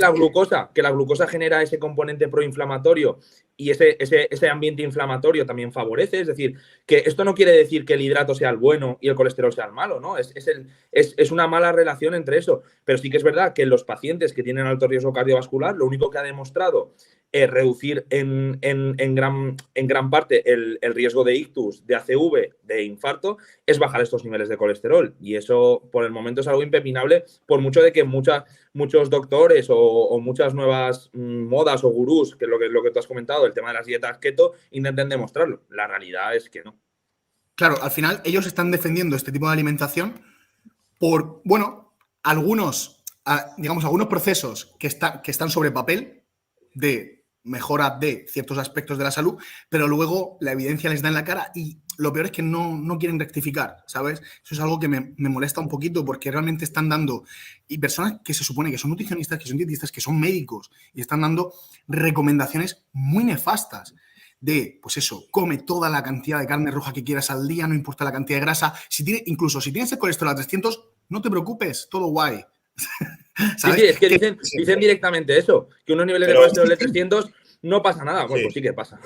la glucosa genera ese componente proinflamatorio y ese ambiente inflamatorio también favorece, es decir, que esto no quiere decir que el hidrato sea el bueno y el colesterol sea el malo, ¿no? Es una mala relación entre eso, pero sí que es verdad que los pacientes que tienen alto riesgo cardiovascular, lo único que ha demostrado reducir en gran parte el riesgo de ictus, de ACV, de infarto, es bajar estos niveles de colesterol. Y eso, por el momento, es algo impepinable, por mucho de que muchos doctores o muchas nuevas modas o gurús, que es lo que tú has comentado, el tema de las dietas keto, intenten demostrarlo. La realidad es que no. Claro, al final ellos están defendiendo este tipo de alimentación por, algunos procesos que están sobre papel de mejora de ciertos aspectos de la salud, pero luego la evidencia les da en la cara y lo peor es que no quieren rectificar, ¿sabes? Eso es algo que me molesta un poquito porque realmente están dando, y personas que se supone que son nutricionistas, que son dietistas, que son médicos y están dando recomendaciones muy nefastas de, pues eso, come toda la cantidad de carne roja que quieras al día, no importa la cantidad de grasa, incluso si tienes el colesterol a 300, no te preocupes, todo guay. ¿Sabes? Sí, es que dicen directamente eso, que unos niveles de colesterol de 300 no pasa nada. Pues sí que pasa.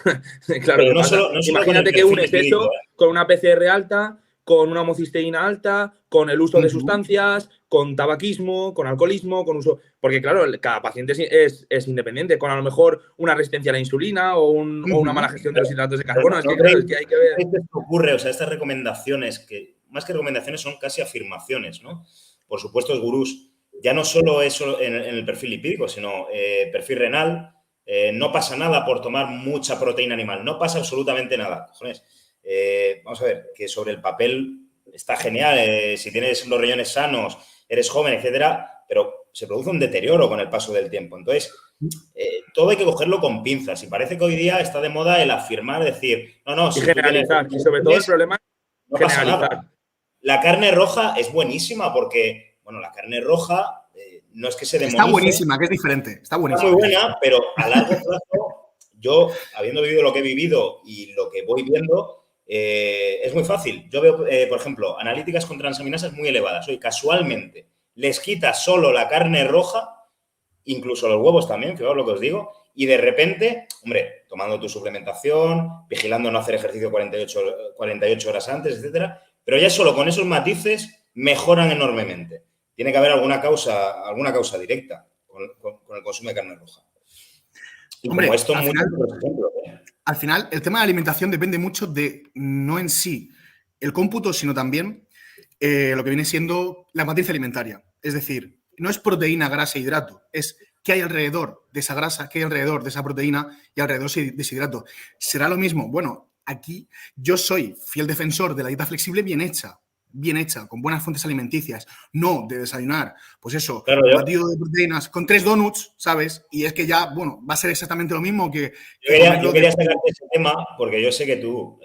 Claro que pasa. Imagínate que unes eso con una PCR alta, con una homocisteína alta, con el uso de sustancias, con tabaquismo, con alcoholismo, con uso... Porque, claro, cada paciente es independiente, con a lo mejor una resistencia a la insulina o una mala gestión de los hidratos de carbono. Es que hay que ver... ¿Qué ocurre? O sea, estas recomendaciones, que más que recomendaciones son casi afirmaciones, ¿no? Por supuesto, gurús ya no solo eso en el perfil lipídico, sino perfil renal. No pasa nada por tomar mucha proteína animal, no pasa absolutamente nada. Cojones. Vamos a ver, que sobre el papel está genial, si tienes los riñones sanos, eres joven, etcétera, pero se produce un deterioro con el paso del tiempo. Entonces, todo hay que cogerlo con pinzas y parece que hoy día está de moda el afirmar, decir, no, si y generalizar, tú tienes, y sobre todo el problema no es pasa generalizar. nada. La carne roja es buenísima porque, bueno, la carne roja no es que se demonice. Está buenísima, que es diferente. Está buenísima. Está muy buena, pero a largo plazo, yo, habiendo vivido lo que he vivido y lo que voy viendo, es muy fácil. Yo veo, por ejemplo, analíticas con transaminasas muy elevadas. Hoy, casualmente, les quita solo la carne roja, incluso los huevos también, fijaos lo que os digo, y de repente, hombre, tomando tu suplementación, vigilando no hacer ejercicio 48 horas antes, etcétera, pero ya solo con esos matices mejoran enormemente. Tiene que haber alguna causa directa con el consumo de carne roja. Y hombre, como esto, al muchos final, otros ejemplos. Al final, el tema de la alimentación depende mucho de, no en sí el cómputo, sino también lo que viene siendo la matriz alimentaria. Es decir, no es proteína, grasa e hidrato, es qué hay alrededor de esa grasa, qué hay alrededor de esa proteína y alrededor de ese hidrato. ¿Será lo mismo? Bueno, aquí yo soy fiel defensor de la dieta flexible bien hecha, con buenas fuentes alimenticias, no de desayunar, pues eso, Claro, batido de proteínas con 3 donuts, ¿sabes? Y es que ya, bueno, va a ser exactamente lo mismo que yo quería sacarte ese tema porque yo sé que tú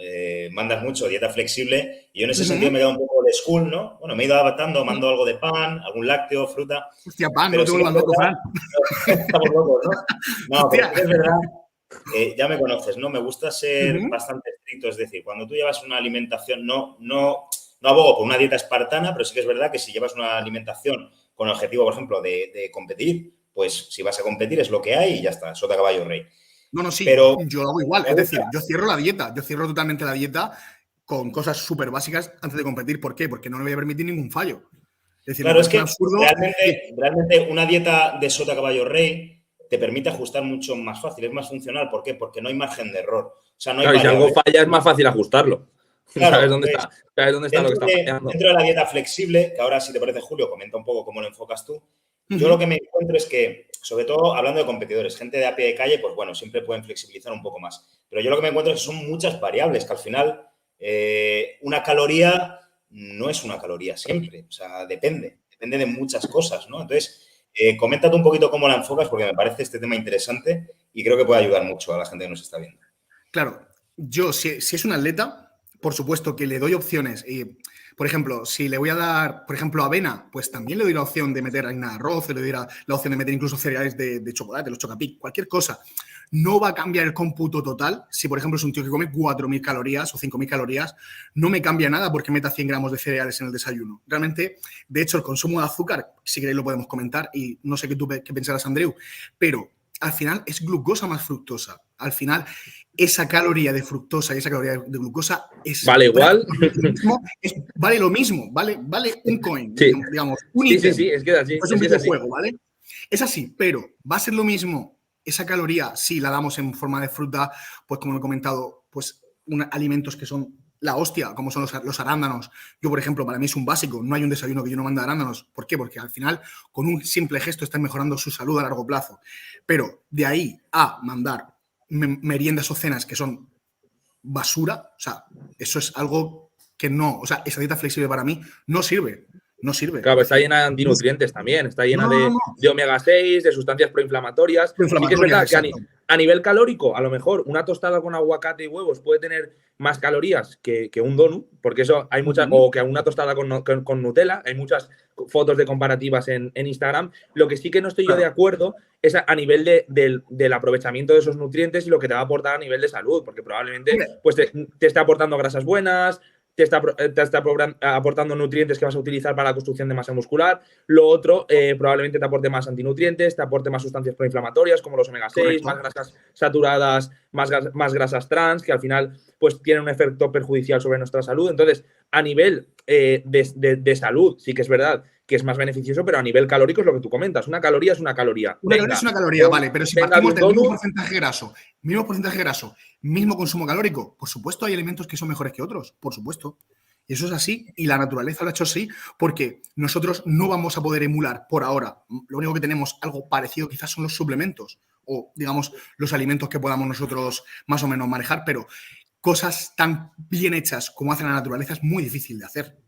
mandas mucho dieta flexible y yo en ese sentido me he quedado un poco de school, ¿no? Bueno, me he ido adaptando, mando algo de pan, algún lácteo, fruta. Hostia, pan, pero no te vuelvas loco, Fran. Estamos locos, ¿no? No, pero es verdad. Ya me conoces, ¿no? Me gusta ser bastante estricto, es decir, cuando tú llevas una alimentación, no abogo por una dieta espartana, pero sí que es verdad que si llevas una alimentación con el objetivo, por ejemplo, de competir, pues si vas a competir es lo que hay y ya está, sota caballo rey. No, sí, pero yo lo hago igual, es decir, yo cierro la dieta, yo cierro totalmente la dieta con cosas súper básicas antes de competir. ¿Por qué? Porque no le voy a permitir ningún fallo. Es decir, claro, es que realmente una dieta de sota caballo rey te permite ajustar mucho más fácil, es más funcional. ¿Por qué? Porque no hay margen de error. O sea, no hay claro, y si algo falla es más fácil ajustarlo. Claro, ¿Sabes dónde está? ¿Sabes dónde está lo que está fallando? Dentro de la dieta flexible, que ahora, si te parece, Julio, comenta un poco cómo lo enfocas tú. Yo lo que me encuentro es que, sobre todo hablando de competidores, gente de a pie de calle, pues bueno, siempre pueden flexibilizar un poco más. Pero yo lo que me encuentro es que son muchas variables, que al final una caloría no es una caloría siempre. O sea, depende de muchas cosas, ¿no? Entonces, coméntate un poquito cómo la enfocas, porque me parece este tema interesante y creo que puede ayudar mucho a la gente que nos está viendo. Claro, yo, si es un atleta, por supuesto que le doy opciones. Y, por ejemplo, si le voy a dar, por ejemplo, avena, pues también le doy la opción de meter harina de arroz, le doy la opción de meter incluso cereales de chocolate, los Chocapic, cualquier cosa. No va a cambiar el cómputo total. Si, por ejemplo, es un tío que come 4.000 calorías o 5.000 calorías, no me cambia nada porque meta 100 gramos de cereales en el desayuno. Realmente, de hecho, el consumo de azúcar, si queréis lo podemos comentar y no sé qué pensarás, Andreu, pero al final es glucosa más fructosa. Al final, esa caloría de fructosa y esa caloría de glucosa es... ¿Vale igual? Vale lo mismo, vale un coin, sí. digamos, un ítem. Sí, es que es así. Es un videojuego, ¿vale? Es así, pero va a ser lo mismo esa caloría si la damos en forma de fruta, pues como he comentado, pues alimentos que son la hostia, como son los arándanos. Yo, por ejemplo, para mí es un básico, no hay un desayuno que yo no mande arándanos. ¿Por qué? Porque al final, con un simple gesto, están mejorando su salud a largo plazo. Pero de ahí a mandar meriendas o cenas que son basura, o sea, eso es algo que no, o sea, esa dieta flexible para mí no sirve. No sirve. Claro, está llena de antinutrientes también, está llena de omega 6, de sustancias proinflamatorias. Sí que es verdad que a nivel calórico, a lo mejor una tostada con aguacate y huevos puede tener más calorías que un donut, porque eso hay muchas, o que una tostada con Nutella, hay muchas fotos de comparativas en Instagram. Lo que sí que no estoy yo de acuerdo es a nivel del aprovechamiento de esos nutrientes y lo que te va a aportar a nivel de salud, porque probablemente pues te esté aportando grasas buenas, te está aportando nutrientes que vas a utilizar para la construcción de masa muscular. Lo otro, probablemente te aporte más antinutrientes, te aporte más sustancias proinflamatorias como los omega 6, más grasas saturadas, más grasas trans, que al final pues tienen un efecto perjudicial sobre nuestra salud. Entonces, a nivel de salud, sí que es verdad que es más beneficioso, pero a nivel calórico es lo que tú comentas. Una caloría es una caloría. Una caloría es una caloría, vale, pero si partimos del mismo porcentaje graso, mismo consumo calórico, por supuesto hay alimentos que son mejores que otros, por supuesto. Y eso es así, y la naturaleza lo ha hecho así, porque nosotros no vamos a poder emular por ahora. Lo único que tenemos algo parecido quizás son los suplementos o, digamos, los alimentos que podamos nosotros más o menos manejar, pero cosas tan bien hechas como hace la naturaleza es muy difícil de hacer.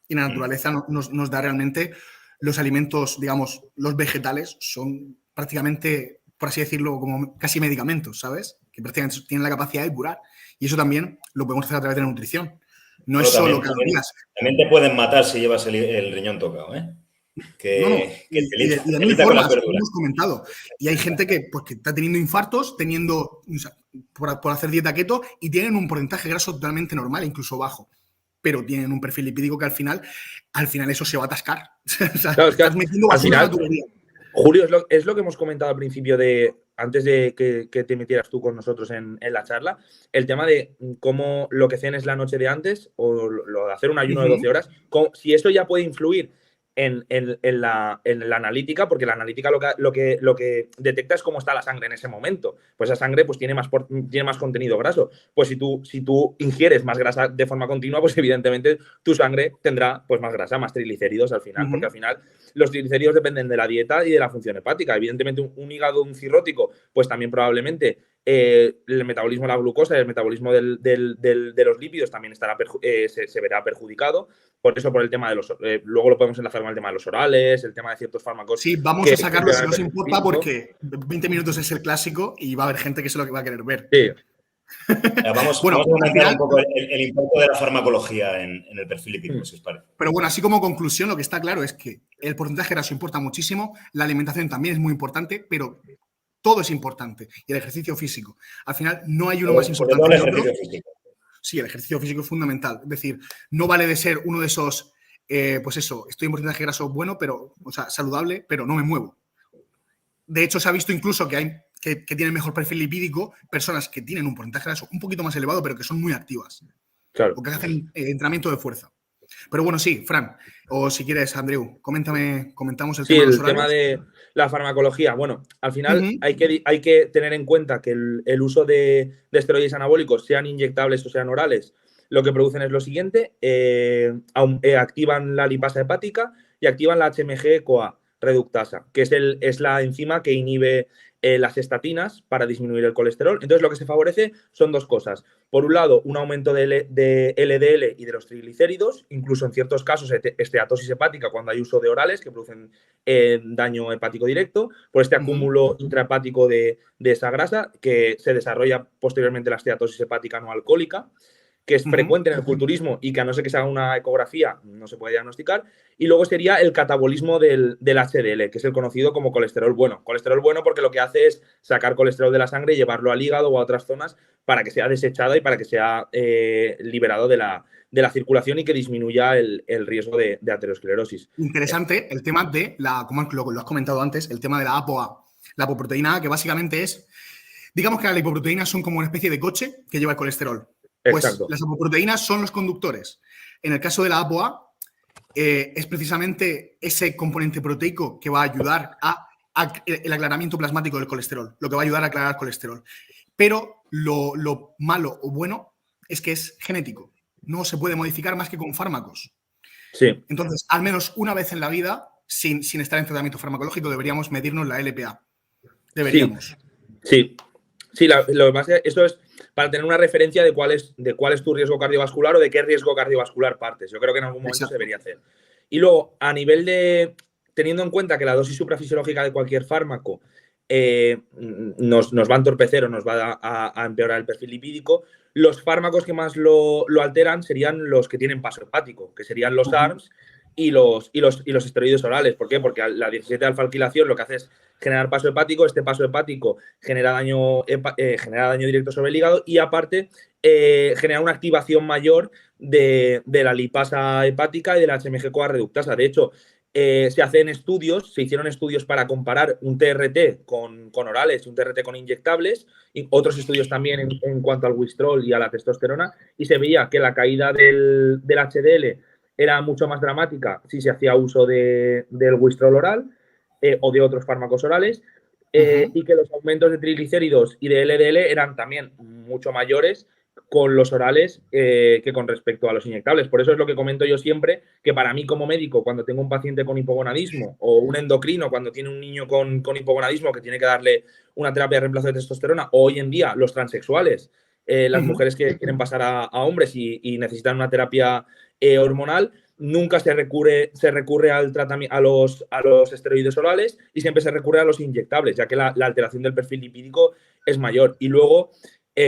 Y la naturaleza nos da realmente los alimentos, digamos, los vegetales son prácticamente, por así decirlo, como casi medicamentos, ¿sabes? Que prácticamente tienen la capacidad de curar. Y eso también lo podemos hacer a través de la nutrición. No es solo calorías. También te pueden matar si llevas el riñón tocado, ¿eh? Y de mil formas, como hemos comentado. Y hay gente que está teniendo infartos, por hacer dieta keto, y tienen un porcentaje graso totalmente normal, incluso bajo. Pero tienen un perfil lipídico que al final eso se va a atascar. O sea, claro, es que estás metiendo basura al final, Julio, es lo que hemos comentado al principio antes de que te metieras tú con nosotros en la charla, el tema de cómo lo que cenes la noche de antes o lo de hacer un ayuno de 12 horas, si esto ya puede influir en la analítica, porque la analítica lo que detecta es cómo está la sangre en ese momento. Pues esa sangre pues, tiene más contenido graso. Pues si tú ingieres más grasa de forma continua, pues evidentemente tu sangre tendrá pues, más grasa, más triglicéridos al final, porque al final los triglicéridos dependen de la dieta y de la función hepática. Evidentemente un hígado, un cirrótico, pues también probablemente el metabolismo de la glucosa y el metabolismo de los lípidos también se verá perjudicado. Por eso, por el tema de los... luego lo podemos enlazar con el tema de los orales, el tema de ciertos fármacos. Sí, vamos a sacarlo si nos importa, porque 20 minutos es el clásico y va a haber gente que es lo que va a querer ver. Sí. Vamos a comentar un poco el impacto de la farmacología en el perfil lipídico, si os parece. Pero bueno, así como conclusión, lo que está claro es que el porcentaje graso importa muchísimo, la alimentación también es muy importante, pero todo es importante. Y el ejercicio físico. Al final, no hay uno más importante que otro. Sí, el ejercicio físico es fundamental. Es decir, no vale de ser uno de esos, pues eso, estoy en porcentaje graso bueno, saludable, pero no me muevo. De hecho, se ha visto incluso que hay que tienen mejor perfil lipídico personas que tienen un porcentaje graso un poquito más elevado, pero que son muy activas. Claro. O que hacen entrenamiento de fuerza. Pero bueno, sí, Fran, o si quieres, Andreu, comentamos el tema de los horarios. tema de la farmacología. Bueno, al final hay que tener en cuenta que el uso de esteroides anabólicos, sean inyectables o sean orales, lo que producen es lo siguiente, activan la lipasa hepática y activan la HMG-CoA reductasa, que es la enzima que inhibe las estatinas para disminuir el colesterol. Entonces, lo que se favorece son dos cosas. Por un lado, un aumento de LDL y de los triglicéridos, incluso en ciertos casos esteatosis hepática cuando hay uso de orales que producen daño hepático directo, por este acúmulo intrahepático de esa grasa que se desarrolla posteriormente la esteatosis hepática no alcohólica, que es frecuente en el culturismo y que a no ser que se haga una ecografía no se puede diagnosticar. Y luego sería el catabolismo del HDL, que es el conocido como colesterol bueno. Colesterol bueno porque lo que hace es sacar colesterol de la sangre y llevarlo al hígado o a otras zonas para que sea desechado y para que sea liberado de la circulación y que disminuya el riesgo de aterosclerosis. Interesante el tema de como lo has comentado antes, el tema de la ApoA. La apoproteína A, que básicamente es, digamos que las lipoproteínas son como una especie de coche que lleva el colesterol. Pues exacto. Las apoproteínas son los conductores. En el caso de la ApoA, es precisamente ese componente proteico que va a ayudar el aclaramiento plasmático del colesterol, lo que va a ayudar a aclarar el colesterol. Pero lo malo o bueno es que es genético. No se puede modificar más que con fármacos. Sí. Entonces, al menos una vez en la vida, sin estar en tratamiento farmacológico, deberíamos medirnos la LPA. Deberíamos. Sí. Lo que pasa es que eso es para tener una referencia de cuál es tu riesgo cardiovascular o de qué riesgo cardiovascular partes. Yo creo que en algún momento se debería hacer. Y luego, a nivel teniendo en cuenta que la dosis suprafisiológica de cualquier fármaco nos va a entorpecer o nos va a empeorar el perfil lipídico, los fármacos que más lo alteran serían los que tienen paso hepático, que serían los ARMS y los esteroides orales. ¿Por qué? Porque la 17-alfa-alquilación lo que hace es generar paso hepático. Este paso hepático genera daño directo sobre el hígado y aparte genera una activación mayor de la lipasa hepática y de la HMG-CoA reductasa. De hecho, se hicieron estudios para comparar un TRT con orales y un TRT con inyectables, y otros estudios también en cuanto al Winstrol y a la testosterona, y se veía que la caída del HDL era mucho más dramática si se hacía uso del Winstrol oral o de otros fármacos orales, y que los aumentos de triglicéridos y de LDL eran también mucho mayores con los orales que con respecto a los inyectables. Por eso es lo que comento yo siempre, que para mí como médico, cuando tengo un paciente con hipogonadismo o un endocrino, cuando tiene un niño con hipogonadismo que tiene que darle una terapia de reemplazo de testosterona, o hoy en día los transexuales, las mujeres que quieren pasar a hombres y necesitan una terapia hormonal, nunca se recurre al tratamiento, a los esteroides orales y siempre se recurre a los inyectables, ya que la alteración del perfil lipídico es mayor. Y luego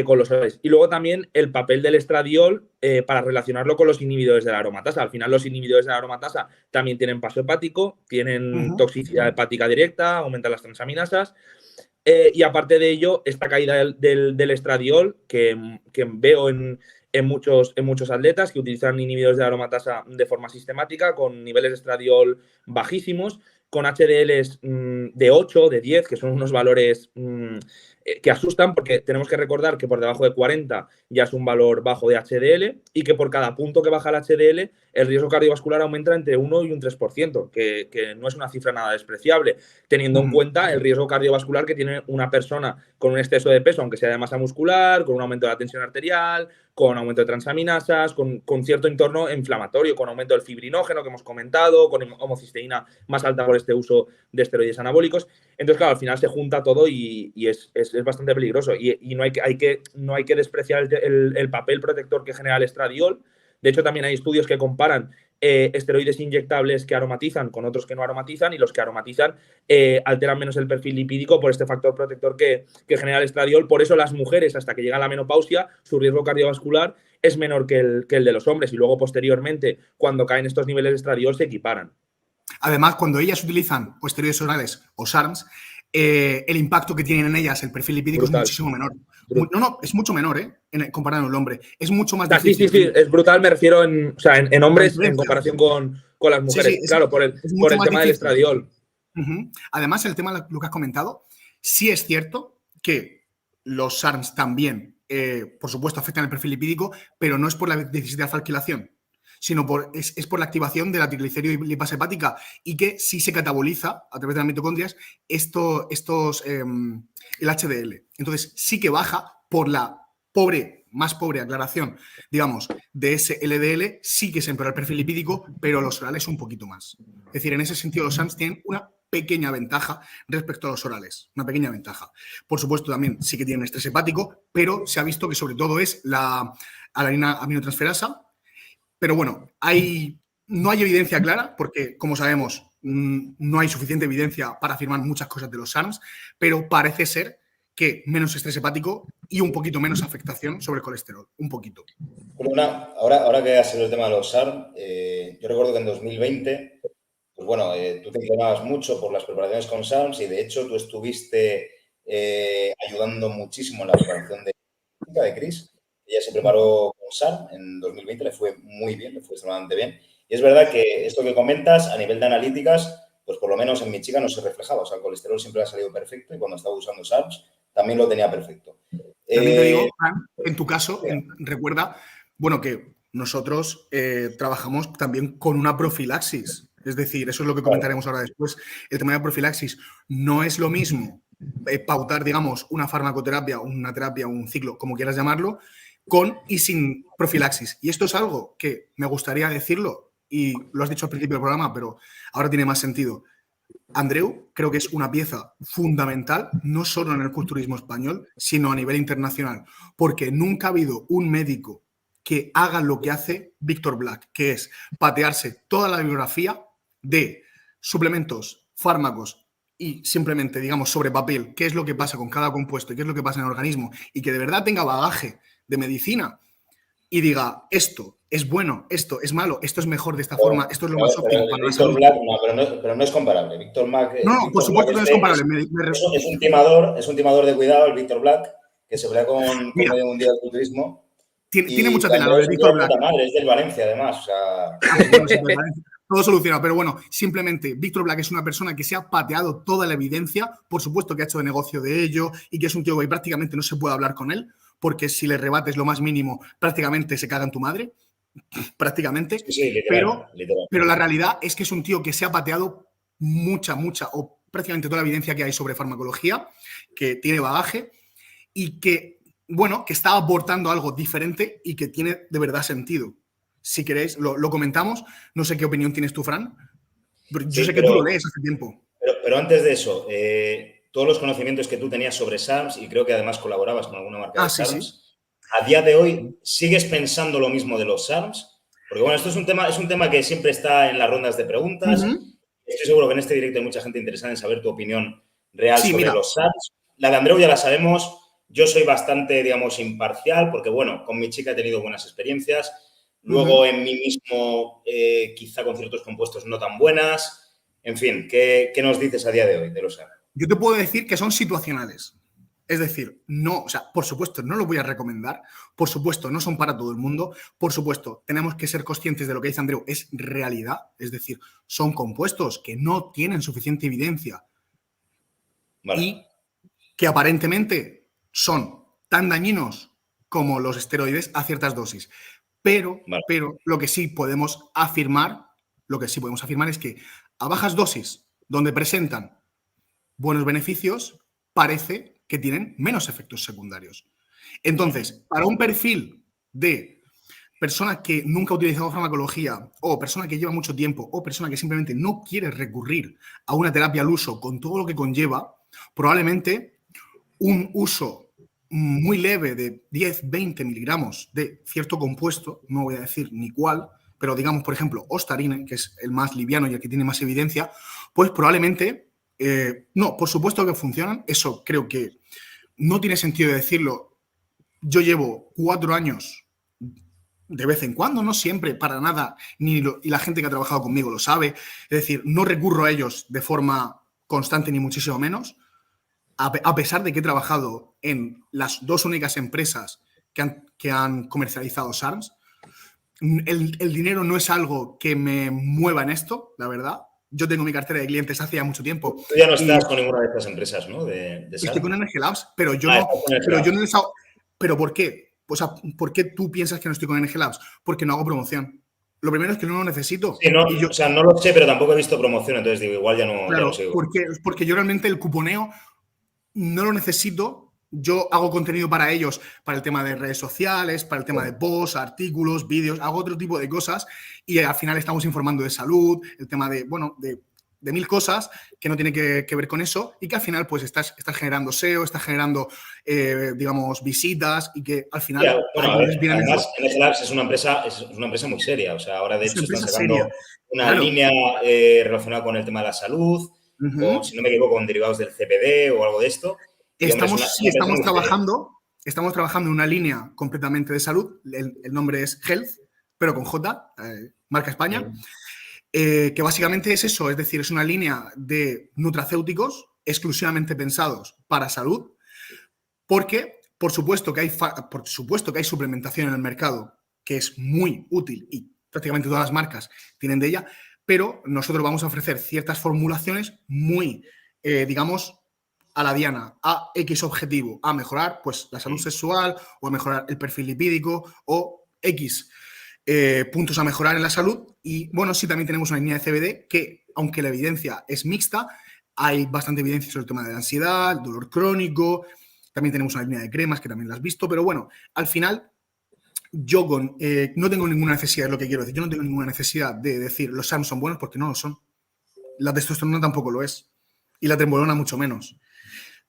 con los orales. Y luego también el papel del estradiol para relacionarlo con los inhibidores de la aromatasa. Al final los inhibidores de la aromatasa también tienen paso hepático, tienen toxicidad hepática directa, aumentan las transaminasas. Y aparte de ello, esta caída del estradiol que veo en muchos atletas que utilizan inhibidores de la aromatasa de forma sistemática, con niveles de estradiol bajísimos, con HDLs de 8, de 10, que son unos valores que asustan, porque tenemos que recordar que por debajo de 40 ya es un valor bajo de HDL y que por cada punto que baja el HDL el riesgo cardiovascular aumenta entre 1 y un 3%, que no es una cifra nada despreciable, teniendo en cuenta el riesgo cardiovascular que tiene una persona con un exceso de peso, aunque sea de masa muscular, con un aumento de la tensión arterial, con aumento de transaminasas, con cierto entorno inflamatorio, con aumento del fibrinógeno que hemos comentado, con homocisteína más alta por este uso de esteroides anabólicos. Entonces, claro, al final se junta todo y es bastante peligroso. Y no hay que despreciar el papel protector que genera el estradiol. De hecho, también hay estudios que comparan esteroides inyectables que aromatizan con otros que no aromatizan, y los que aromatizan alteran menos el perfil lipídico por este factor protector que genera el estradiol. Por eso las mujeres, hasta que llega la menopausia, su riesgo cardiovascular es menor que el de los hombres, y luego posteriormente, cuando caen estos niveles de estradiol, se equiparan. Además, cuando ellas utilizan esteroides orales o SARMs, el impacto que tienen en ellas, el perfil lipídico, brutal. Es muchísimo menor. Brutal. No, es mucho menor, comparado con el hombre. Es mucho más difícil. Sí, es brutal, me refiero en hombres en comparación con las mujeres. Sí, claro, por el tema del estradiol. Además, el tema, lo que has comentado, sí es cierto que los SARMs también, por supuesto, afectan el perfil lipídico, pero no es por la necesidad de alquilación, sino es por la activación de la triglicérido-lipasa hepática, y que sí se cataboliza a través de las mitocondrias el HDL. Entonces, sí que baja por la más pobre aclaración, digamos, de ese LDL, sí que se empeora el perfil lipídico, pero los orales un poquito más. Es decir, en ese sentido los SARMs tienen una pequeña ventaja respecto a los orales, una pequeña ventaja. Por supuesto, también sí que tienen estrés hepático, pero se ha visto que sobre todo es la alanina aminotransferasa. Pero bueno, no hay evidencia clara porque, como sabemos, no hay suficiente evidencia para afirmar muchas cosas de los SARMs, pero parece ser que menos estrés hepático y un poquito menos afectación sobre el colesterol, un poquito. Ahora que has salido el tema de los SARM, yo recuerdo que en 2020, pues bueno, tú te inclinabas mucho por las preparaciones con SARMs, y de hecho tú estuviste ayudando muchísimo en la preparación de Chris. Ella se preparó con SARM en 2020, le fue muy bien, le fue extremadamente bien. Y es verdad que esto que comentas, a nivel de analíticas, pues por lo menos en mi chica no se reflejaba. O sea, el colesterol siempre ha salido perfecto, y cuando estaba usando SARMs también lo tenía perfecto. También te digo, en tu caso, recuerda, bueno, que nosotros trabajamos también con una profilaxis. Es decir, eso es lo que comentaremos ahora después. El tema de profilaxis no es lo mismo pautar, digamos, una farmacoterapia, una terapia, un ciclo, como quieras llamarlo, con y sin profilaxis. Y esto es algo que me gustaría decirlo, y lo has dicho al principio del programa, pero ahora tiene más sentido. Andreu creo que es una pieza fundamental, no solo en el culturismo español, sino a nivel internacional, porque nunca ha habido un médico que haga lo que hace Víctor Black, que es patearse toda la bibliografía de suplementos, fármacos y simplemente, digamos, sobre papel, qué es lo que pasa con cada compuesto y qué es lo que pasa en el organismo, y que de verdad tenga bagaje de medicina y diga, esto es bueno, esto es malo, esto es mejor de esta forma, esto es lo más óptimo para la salud. Black, pero no es comparable. Víctor Black, por supuesto que no es comparable. Es un timador de cuidado, el Víctor Black, que se pelea con medio mundial del culturismo. Tiene mucha tela, el Víctor Black. Madre, es del Valencia, además. O sea... Todo solucionado, pero bueno, simplemente Víctor Black es una persona que se ha pateado toda la evidencia, por supuesto que ha hecho de negocio de ello, y que es un tío que prácticamente no se puede hablar con él, porque si le rebates lo más mínimo, prácticamente se caga en tu madre, prácticamente. Sí, literal. Pero la realidad es que es un tío que se ha pateado mucha, o prácticamente toda la evidencia que hay sobre farmacología, que tiene bagaje y que bueno, que está aportando algo diferente y que tiene de verdad sentido. Si queréis, lo comentamos. No sé qué opinión tienes tú, Fran. Yo sé que tú lo lees hace tiempo. Pero antes de eso, todos los conocimientos que tú tenías sobre SARMs, y creo que además colaborabas con alguna marca de SARMs, sí. ¿a día de hoy sigues pensando lo mismo de los SARMs? Porque bueno, esto es un tema que siempre está en las rondas de preguntas. Estoy seguro que en este directo hay mucha gente interesada en saber tu opinión real sobre los SARMs. La de Andreu ya la sabemos. Yo soy bastante, digamos, imparcial porque, bueno, con mi chica he tenido buenas experiencias. Luego, en mí mismo, quizá con ciertos compuestos no tan buenas. En fin, ¿qué nos dices a día de hoy de los SARMs? Yo te puedo decir que son situacionales. Es decir, no, o sea, por supuesto, no lo voy a recomendar. Por supuesto, no son para todo el mundo. Por supuesto, tenemos que ser conscientes de lo que dice Andreu, es realidad. Es decir, son compuestos que no tienen suficiente evidencia y que aparentemente son tan dañinos como los esteroides a ciertas dosis. Pero lo que sí podemos afirmar, es que a bajas dosis, donde presentan buenos beneficios, parece que tienen menos efectos secundarios. Entonces, para un perfil de persona que nunca ha utilizado farmacología, o persona que lleva mucho tiempo, o persona que simplemente no quiere recurrir a una terapia al uso con todo lo que conlleva, probablemente un uso muy leve de 10-20 miligramos de cierto compuesto, no voy a decir ni cuál, pero digamos, por ejemplo, Ostarine, que es el más liviano y el que tiene más evidencia, pues probablemente, no, por supuesto que funcionan, eso creo que no tiene sentido decirlo. Yo llevo 4 años de vez en cuando, no siempre, para nada, y la gente que ha trabajado conmigo lo sabe, es decir, no recurro a ellos de forma constante ni muchísimo menos, a pesar de que he trabajado en las 2 únicas empresas que han comercializado SARMs. El dinero no es algo que me mueva en esto, la verdad. Yo tengo mi cartera de clientes hace ya mucho tiempo. Tú ya no estás con ninguna de estas empresas, ¿no? De estoy con Energy Labs, pero yo no les hago... ¿Pero por qué? O sea, ¿por qué tú piensas que no estoy con Energy Labs? Porque no hago promoción. Lo primero es que no lo necesito. Sí, no, o sea, no lo sé, pero tampoco he visto promoción, entonces digo, igual ya no, claro, ya no sigo. Porque yo realmente el cuponeo no lo necesito. Yo hago contenido para ellos, para el tema de redes sociales, para el tema de posts, artículos, vídeos, hago otro tipo de cosas y al final estamos informando de salud, el tema de, bueno, de 1000 cosas que no tienen que ver con eso y que al final pues estás generando SEO, estás generando, digamos, visitas y que al final... además, Energy Labs es una empresa muy seria. O sea, ahora de hecho están sacando una línea relacionada con el tema de la salud, o si no me equivoco, con derivados del CBD o algo de esto. Estamos trabajando en una línea completamente de salud. El nombre es Health, pero con J, marca España. Que básicamente es eso, es decir, es una línea de nutracéuticos exclusivamente pensados para salud, porque por supuesto que hay suplementación en el mercado que es muy útil y prácticamente todas las marcas tienen de ella, pero nosotros vamos a ofrecer ciertas formulaciones muy, digamos, a la diana, a X objetivo, a mejorar pues la salud sexual o a mejorar el perfil lipídico o X puntos a mejorar en la salud. Y bueno, sí, también tenemos una línea de CBD que, aunque la evidencia es mixta, hay bastante evidencia sobre el tema de la ansiedad, el dolor crónico. También tenemos una línea de cremas que también la has visto, pero bueno, al final yo no tengo ninguna necesidad, es lo que quiero decir, yo no tengo ninguna necesidad de decir los SARMs son buenos porque no lo son. La testosterona tampoco lo es y la trembolona mucho menos.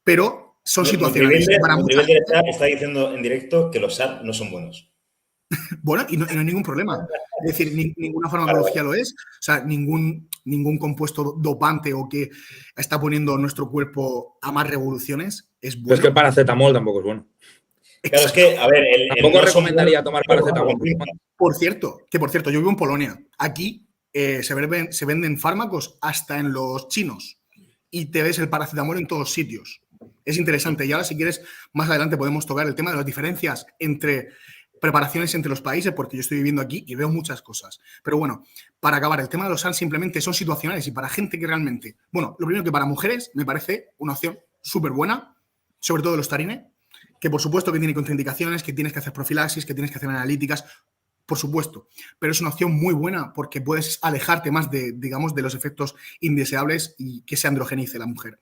Pero son situacionales. Está diciendo en directo que los SARMs no son buenos. Bueno, y no hay ningún problema. Es decir, ninguna farmacología lo es. O sea, ningún compuesto dopante o que está poniendo nuestro cuerpo a más revoluciones es bueno. Pero es que el paracetamol tampoco es bueno. Claro, es que, a ver... Tampoco recomendaría tomar paracetamol. Por cierto, yo vivo en Polonia. Aquí se venden fármacos hasta en los chinos y te ves el paracetamol en todos sitios. Es interesante. Y ahora, si quieres, más adelante podemos tocar el tema de las diferencias entre preparaciones entre los países, porque yo estoy viviendo aquí y veo muchas cosas. Pero bueno, para acabar, el tema de los SARMs simplemente son situacionales y para gente que realmente... Bueno, lo primero que para mujeres me parece una opción súper buena, sobre todo el Ostarine, que por supuesto que tiene contraindicaciones, que tienes que hacer profilaxis, que tienes que hacer analíticas, por supuesto, pero es una opción muy buena porque puedes alejarte más de, digamos, de los efectos indeseables y que se androgenice la mujer.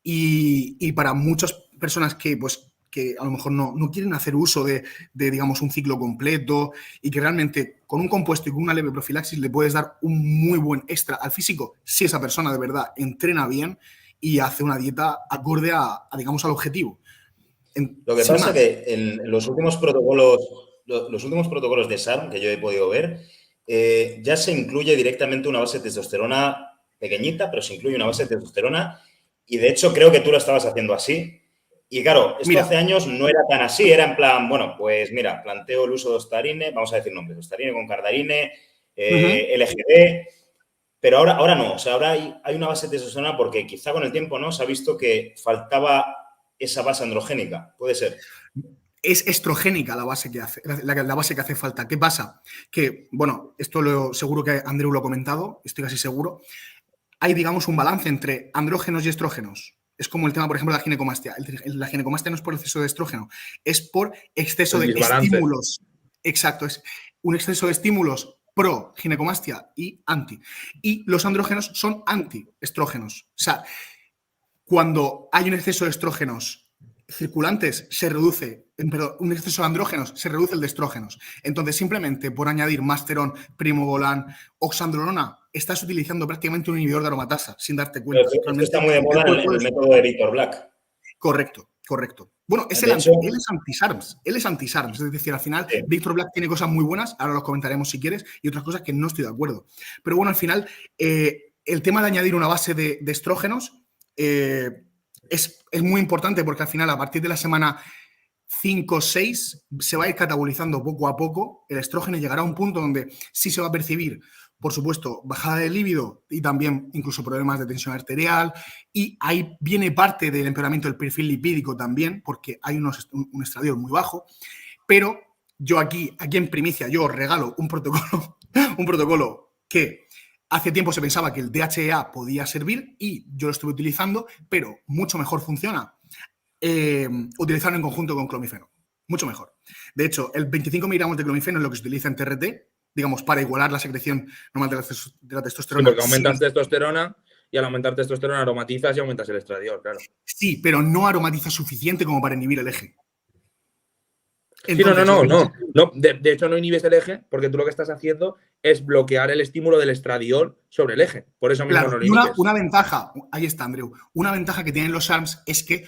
Y para muchas personas que que a lo mejor no quieren hacer uso de, digamos, un ciclo completo y que realmente con un compuesto y con una leve profilaxis le puedes dar un muy buen extra al físico si esa persona de verdad entrena bien y hace una dieta acorde digamos, al objetivo. Lo que pasa es que en los últimos protocolos de SARM que yo he podido ver, ya se incluye directamente una base de testosterona pequeñita, pero se incluye una base de testosterona y de hecho creo que tú lo estabas haciendo así. Y claro, esto hace años no era tan así, era en plan, bueno, pues mira, planteo el uso de Ostarine, vamos a decir nombres, Ostarine con Cardarine, LGD, pero ahora no, o sea, ahora hay una base de testosterona porque quizá con el tiempo, ¿no? Se ha visto que faltaba esa base androgénica, puede ser. Es estrogénica la base que hace falta. ¿Qué pasa? Que, bueno, esto seguro que Andreu lo ha comentado, estoy casi seguro. Hay, digamos, un balance entre andrógenos y estrógenos. Es como el tema, por ejemplo, de la ginecomastia. La ginecomastia no es por exceso de estrógeno, es por exceso de estímulos. Exacto, es un exceso de estímulos pro ginecomastia y anti. Y los andrógenos son anti-estrógenos. O sea, cuando hay un exceso de estrógenos circulantes, se reduce, perdón, un exceso de andrógenos, se reduce el de estrógenos. Entonces, simplemente por añadir masterón, primobolan, oxandrolona, estás utilizando prácticamente un inhibidor de aromatasa sin darte cuenta. Esto está muy de moda en el método de Victor Black. Correcto. Bueno, él es anti-SARMs. Es decir, al final, sí. Victor Black tiene cosas muy buenas, ahora los comentaremos si quieres, y otras cosas que no estoy de acuerdo. Pero bueno, al final, el tema de añadir una base de estrógenos es muy importante porque al final, a partir de la semana 5 o 6, se va a ir catabolizando poco a poco el estrógeno y llegará a un punto donde sí se va a percibir, por supuesto, bajada de líbido y también incluso problemas de tensión arterial, y ahí viene parte del empeoramiento del perfil lipídico también, porque hay un estradiol muy bajo, pero yo aquí en primicia, yo os regalo un protocolo que hace tiempo se pensaba que el DHEA podía servir y yo lo estuve utilizando, pero mucho mejor funciona utilizarlo en conjunto con clomifeno. Mucho mejor. De hecho, el 25 miligramos de clomifeno es lo que se utiliza en TRT, digamos, para igualar la secreción normal de la testosterona. Sí, porque aumentas testosterona y al aumentar testosterona aromatizas y aumentas el estradiol, claro. Sí, pero no aromatiza suficiente como para inhibir el eje. Entonces, no. De hecho, no inhibes el eje porque tú lo que estás haciendo es bloquear el estímulo del estradiol sobre el eje. Por eso mismo no lo inhibes. Una ventaja, ahí está, Andreu, una ventaja que tienen los SARMs es que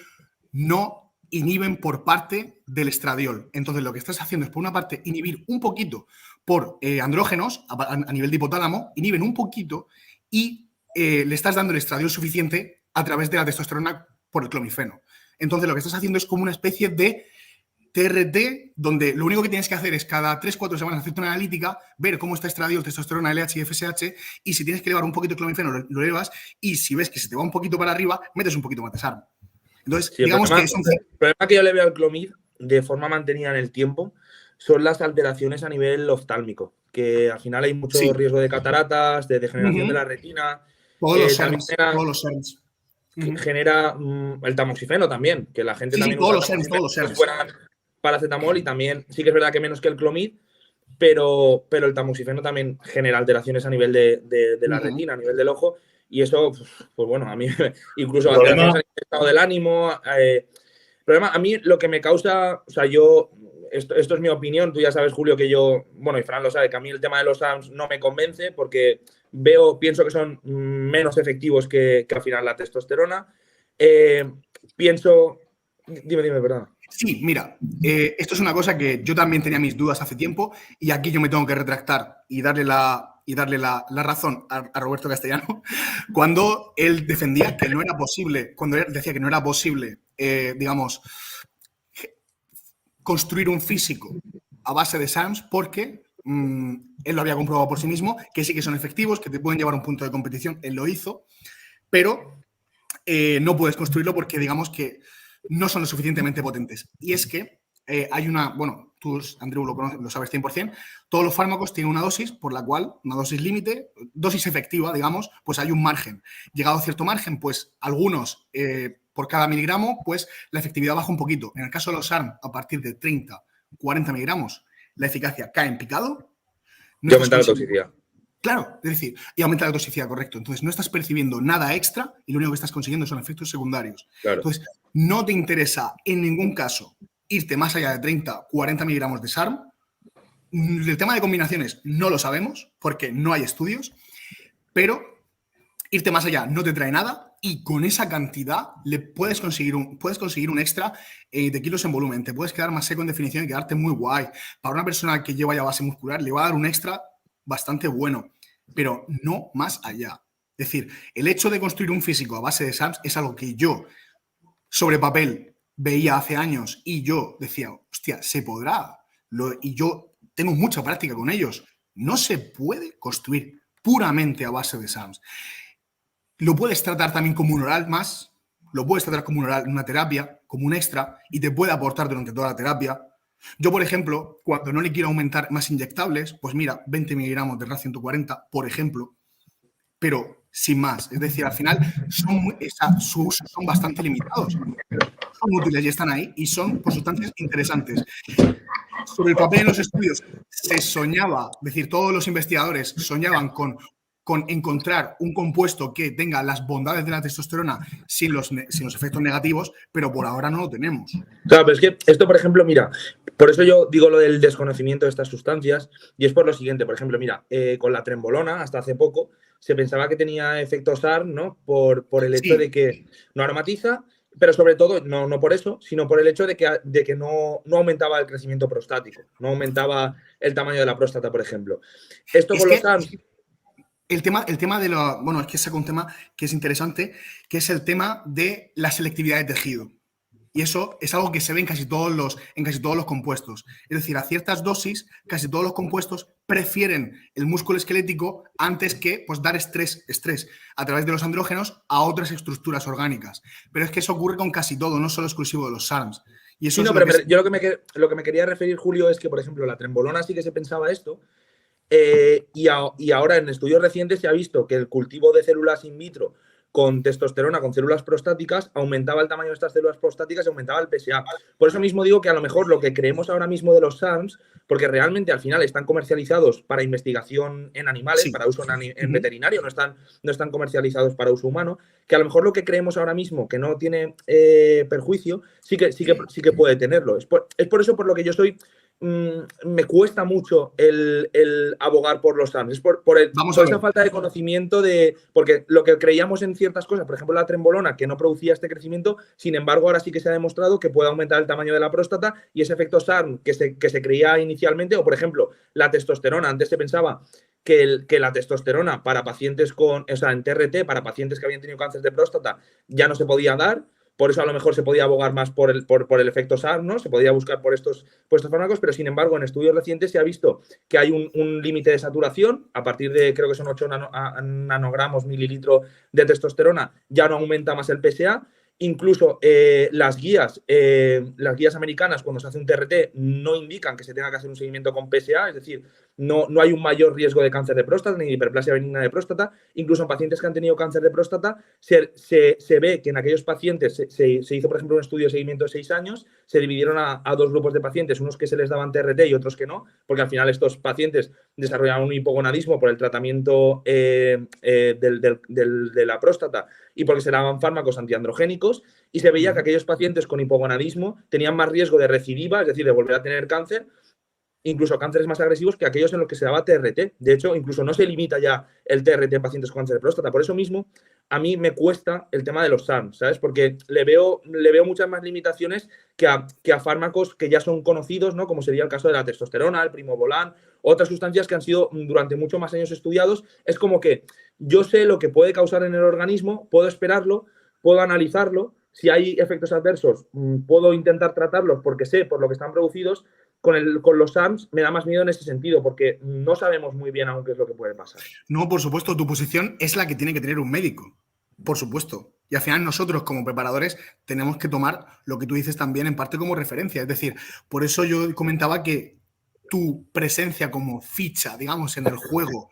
no inhiben por parte del estradiol. Entonces, lo que estás haciendo es, por una parte, inhibir un poquito por andrógenos a nivel de hipotálamo, inhiben un poquito y le estás dando el estradiol suficiente a través de la testosterona por el clomifeno. Entonces, lo que estás haciendo es como una especie de TRT, donde lo único que tienes que hacer es cada 3-4 semanas hacerte una analítica, ver cómo está estradiol, testosterona, LH y FSH, y si tienes que elevar un poquito el clomifeno, lo elevas, y si ves que se te va un poquito para arriba, metes un poquito más de SARM. Entonces, sí, digamos que es un... El problema que yo le veo al clomid de forma mantenida en el tiempo son las alteraciones a nivel oftálmico, que al final hay mucho riesgo de cataratas, de degeneración de la retina. Todos los SARMs. Genera el tamoxifeno también, que la gente también todos los SARMs. Paracetamol y también, sí que es verdad que menos que el clomid, pero el tamoxifeno también genera alteraciones a nivel de la retina, a nivel del ojo. Y eso, pues bueno, a mí incluso alteraciones en el estado del ánimo. Problema, a mí lo que me causa, o sea, esto es mi opinión, tú ya sabes, Julio, que yo, bueno, y Fran lo sabe, que a mí el tema de los SARMs no me convence porque pienso que son menos efectivos que al final la testosterona. Dime, perdón. Sí, mira, esto es una cosa que yo también tenía mis dudas hace tiempo y aquí yo me tengo que retractar y darle la razón a Roberto Castellano cuando él defendía que no era posible, cuando él decía que no era posible, digamos, construir un físico a base de SARMs porque él lo había comprobado por sí mismo, que sí que son efectivos, que te pueden llevar a un punto de competición, él lo hizo, pero no puedes construirlo porque digamos que no son lo suficientemente potentes. Y es que hay bueno, tú, Andreu, lo sabes 100%, todos los fármacos tienen una dosis por la cual, una dosis límite, dosis efectiva, digamos, pues hay un margen. Llegado a cierto margen, pues algunos, por cada miligramo, pues la efectividad baja un poquito. En el caso de los SARM, a partir de 30, 40 miligramos, la eficacia cae en picado. Y aumenta la toxicidad. Claro, es decir, y aumenta la toxicidad, correcto. Entonces, no estás percibiendo nada extra y lo único que estás consiguiendo son efectos secundarios. Claro. Entonces, no te interesa en ningún caso irte más allá de 30, 40 miligramos de SARM. El tema de combinaciones no lo sabemos porque no hay estudios, pero irte más allá no te trae nada y con esa cantidad le puedes conseguir un extra de kilos en volumen. Te puedes quedar más seco en definición y quedarte muy guay. Para una persona que lleva ya base muscular le va a dar un extra bastante bueno, pero no más allá. Es decir, el hecho de construir un físico a base de SARMs es algo que yo sobre papel veía hace años y yo decía, hostia, se podrá. Y yo tengo mucha práctica con ellos. No se puede construir puramente a base de SARMs. Lo puedes tratar también como un oral más, lo puedes tratar como un oral, una terapia, como un extra, y te puede aportar durante toda la terapia. Yo, por ejemplo, cuando no le quiero aumentar más inyectables, pues mira, 20 miligramos de RAD140, por ejemplo, pero sin más. Es decir, al final sus usos son bastante limitados. Son útiles y están ahí y son por sustancias interesantes. Sobre el papel de los estudios se soñaba, es decir, todos los investigadores soñaban con encontrar un compuesto que tenga las bondades de la testosterona sin los efectos negativos, pero por ahora no lo tenemos. Claro, pero es que esto, por ejemplo, mira, por eso yo digo lo del desconocimiento de estas sustancias, y es por lo siguiente, por ejemplo, mira, con la trembolona, hasta hace poco, se pensaba que tenía efectos SARM, ¿no? Por el hecho de que no aromatiza, pero sobre todo, no por eso, sino por el hecho de que no aumentaba el crecimiento prostático, no aumentaba el tamaño de la próstata, por ejemplo. Esto con los SARMs... El tema de lo... Bueno, es que saca un tema que es interesante, que es el tema de la selectividad de tejido. Y eso es algo que se ve en casi todos los compuestos. Es decir, a ciertas dosis, casi todos los compuestos prefieren el músculo esquelético antes que pues, dar estrés a través de los andrógenos a otras estructuras orgánicas. Pero es que eso ocurre con casi todo, no solo exclusivo de los SARMs. Y eso sí, no, pero yo lo que me quería referir, Julio, es que, por ejemplo, la trembolona sí que se pensaba esto, y ahora en estudios recientes se ha visto que el cultivo de células in vitro con testosterona, con células prostáticas, aumentaba el tamaño de estas células prostáticas y aumentaba el PSA. Por eso mismo digo que a lo mejor lo que creemos ahora mismo de los SARMs, porque realmente al final están comercializados para investigación en animales, sí, para uso en veterinario, no están comercializados para uso humano, que a lo mejor lo que creemos ahora mismo que no tiene perjuicio, sí que puede tenerlo. Es por eso por lo que yo soy... me cuesta mucho el abogar por los SARMs. Es por esa falta de conocimiento porque lo que creíamos en ciertas cosas, por ejemplo la trembolona, que no producía este crecimiento, sin embargo ahora sí que se ha demostrado que puede aumentar el tamaño de la próstata y ese efecto SARM que se creía inicialmente, o por ejemplo la testosterona, antes se pensaba que la testosterona para pacientes en TRT, para pacientes que habían tenido cáncer de próstata, ya no se podía dar. Por eso a lo mejor se podía abogar más por el efecto SARM, ¿no? Se podía buscar por estos fármacos, pero sin embargo en estudios recientes se ha visto que hay un límite de saturación, a partir de creo que son 8 nanogramos mililitro de testosterona, ya no aumenta más el PSA. Incluso las guías americanas cuando se hace un TRT no indican que se tenga que hacer un seguimiento con PSA, es decir, no hay un mayor riesgo de cáncer de próstata ni de hiperplasia benigna de próstata. Incluso en pacientes que han tenido cáncer de próstata se ve que en aquellos pacientes se hizo, por ejemplo, un estudio de seguimiento de 6 años, se dividieron a 2 grupos de pacientes, unos que se les daban TRT y otros que no, porque al final estos pacientes desarrollaban un hipogonadismo por el tratamiento de la próstata y porque se daban fármacos antiandrogénicos, y se veía que aquellos pacientes con hipogonadismo tenían más riesgo de recidiva, es decir, de volver a tener cáncer, incluso cánceres más agresivos que aquellos en los que se daba TRT. De hecho, incluso no se limita ya el TRT en pacientes con cáncer de próstata. Por eso mismo, a mí me cuesta el tema de los SARMs, ¿sabes? Porque le veo muchas más limitaciones que a fármacos que ya son conocidos, ¿no? Como sería el caso de la testosterona, el primobolan, otras sustancias que han sido durante muchos más años estudiados. Es como que yo sé lo que puede causar en el organismo, puedo esperarlo, puedo analizarlo. Si hay efectos adversos, puedo intentar tratarlos porque sé por lo que están producidos. Con los SARMs me da más miedo en ese sentido, porque no sabemos muy bien aún qué es lo que puede pasar. No, por supuesto, tu posición es la que tiene que tener un médico, por supuesto. Y al final nosotros, como preparadores, tenemos que tomar lo que tú dices también en parte como referencia. Es decir, por eso yo comentaba que tu presencia como ficha, digamos, en el juego,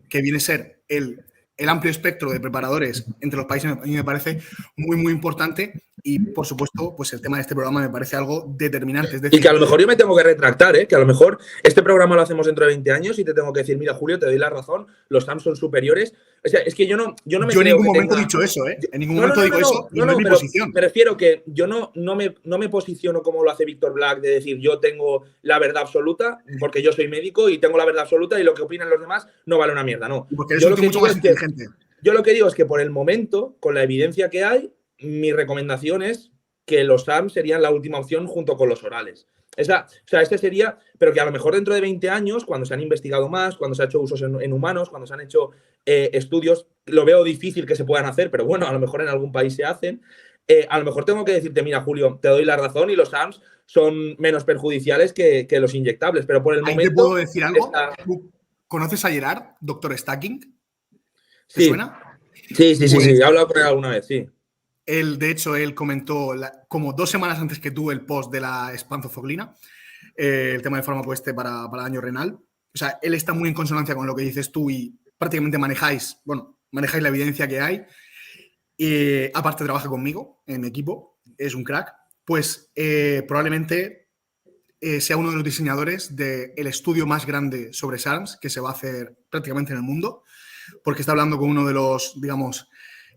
que viene a ser el el amplio espectro de preparadores entre los países a mí me parece muy, muy importante y, por supuesto, pues el tema de este programa me parece algo determinante. Es decir, y que a lo mejor yo me tengo que retractar, ¿eh? Que a lo mejor este programa lo hacemos dentro de 20 años y te tengo que decir, mira, Julio, te doy la razón, los SAMs son superiores. O sea, es que yo no me yo en creo ningún que momento he tenga... dicho eso, ¿eh? En ningún No, momento digo eso y no es mi pero posición. me refiero que yo no me posiciono como lo hace Víctor Black, de decir yo tengo la verdad absoluta, porque yo soy médico y tengo la verdad absoluta y lo que opinan los demás no vale una mierda, no. Y porque eres Yo un lo tío que mucho digo más es que inteligente. Yo lo que digo es que por el momento, con la evidencia que hay, mi recomendación es que los SAM serían la última opción junto con los orales. O sea, este sería, pero que a lo mejor dentro de 20 años, cuando se han investigado más, cuando se ha hecho usos en humanos, cuando se han hecho estudios, lo veo difícil que se puedan hacer, pero bueno, a lo mejor en algún país se hacen. A lo mejor tengo que decirte, mira, Julio, te doy la razón y los SAMs son menos perjudiciales que los inyectables, pero por el Ahí te momento... puedo decir algo. ¿Tú conoces a Gerard, Doctor Stacking? ¿Te Sí, suena? sí, Pues he hablado con él alguna vez, sí. él, de hecho, él comentó como 2 semanas antes que tú el post de la espanzofoglina, el tema del fármaco este para daño renal. O sea, él está muy en consonancia con lo que dices tú y prácticamente manejáis la evidencia que hay. Aparte trabaja conmigo en mi equipo, es un crack. Pues probablemente sea uno de los diseñadores del estudio más grande sobre SARMs que se va a hacer prácticamente en el mundo, porque está hablando con uno de los, digamos,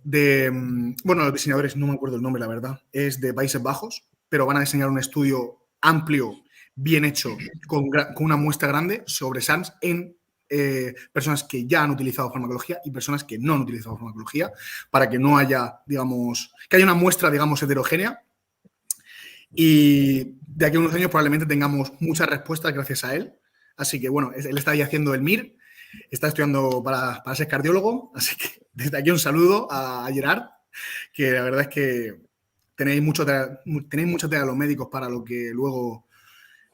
los diseñadores, no me acuerdo el nombre, la verdad, es de Países Bajos, pero van a diseñar un estudio amplio, bien hecho, con una muestra grande sobre SARMs en personas que ya han utilizado farmacología y personas que no han utilizado farmacología, para que no haya, digamos, que haya una muestra, digamos, heterogénea. Y de aquí a unos años probablemente tengamos muchas respuestas gracias a él. Así que, bueno, él está ahí haciendo el MIR, está estudiando para ser cardiólogo, así que desde aquí un saludo a Gerard, que la verdad es que tenéis mucha tela los médicos para lo que luego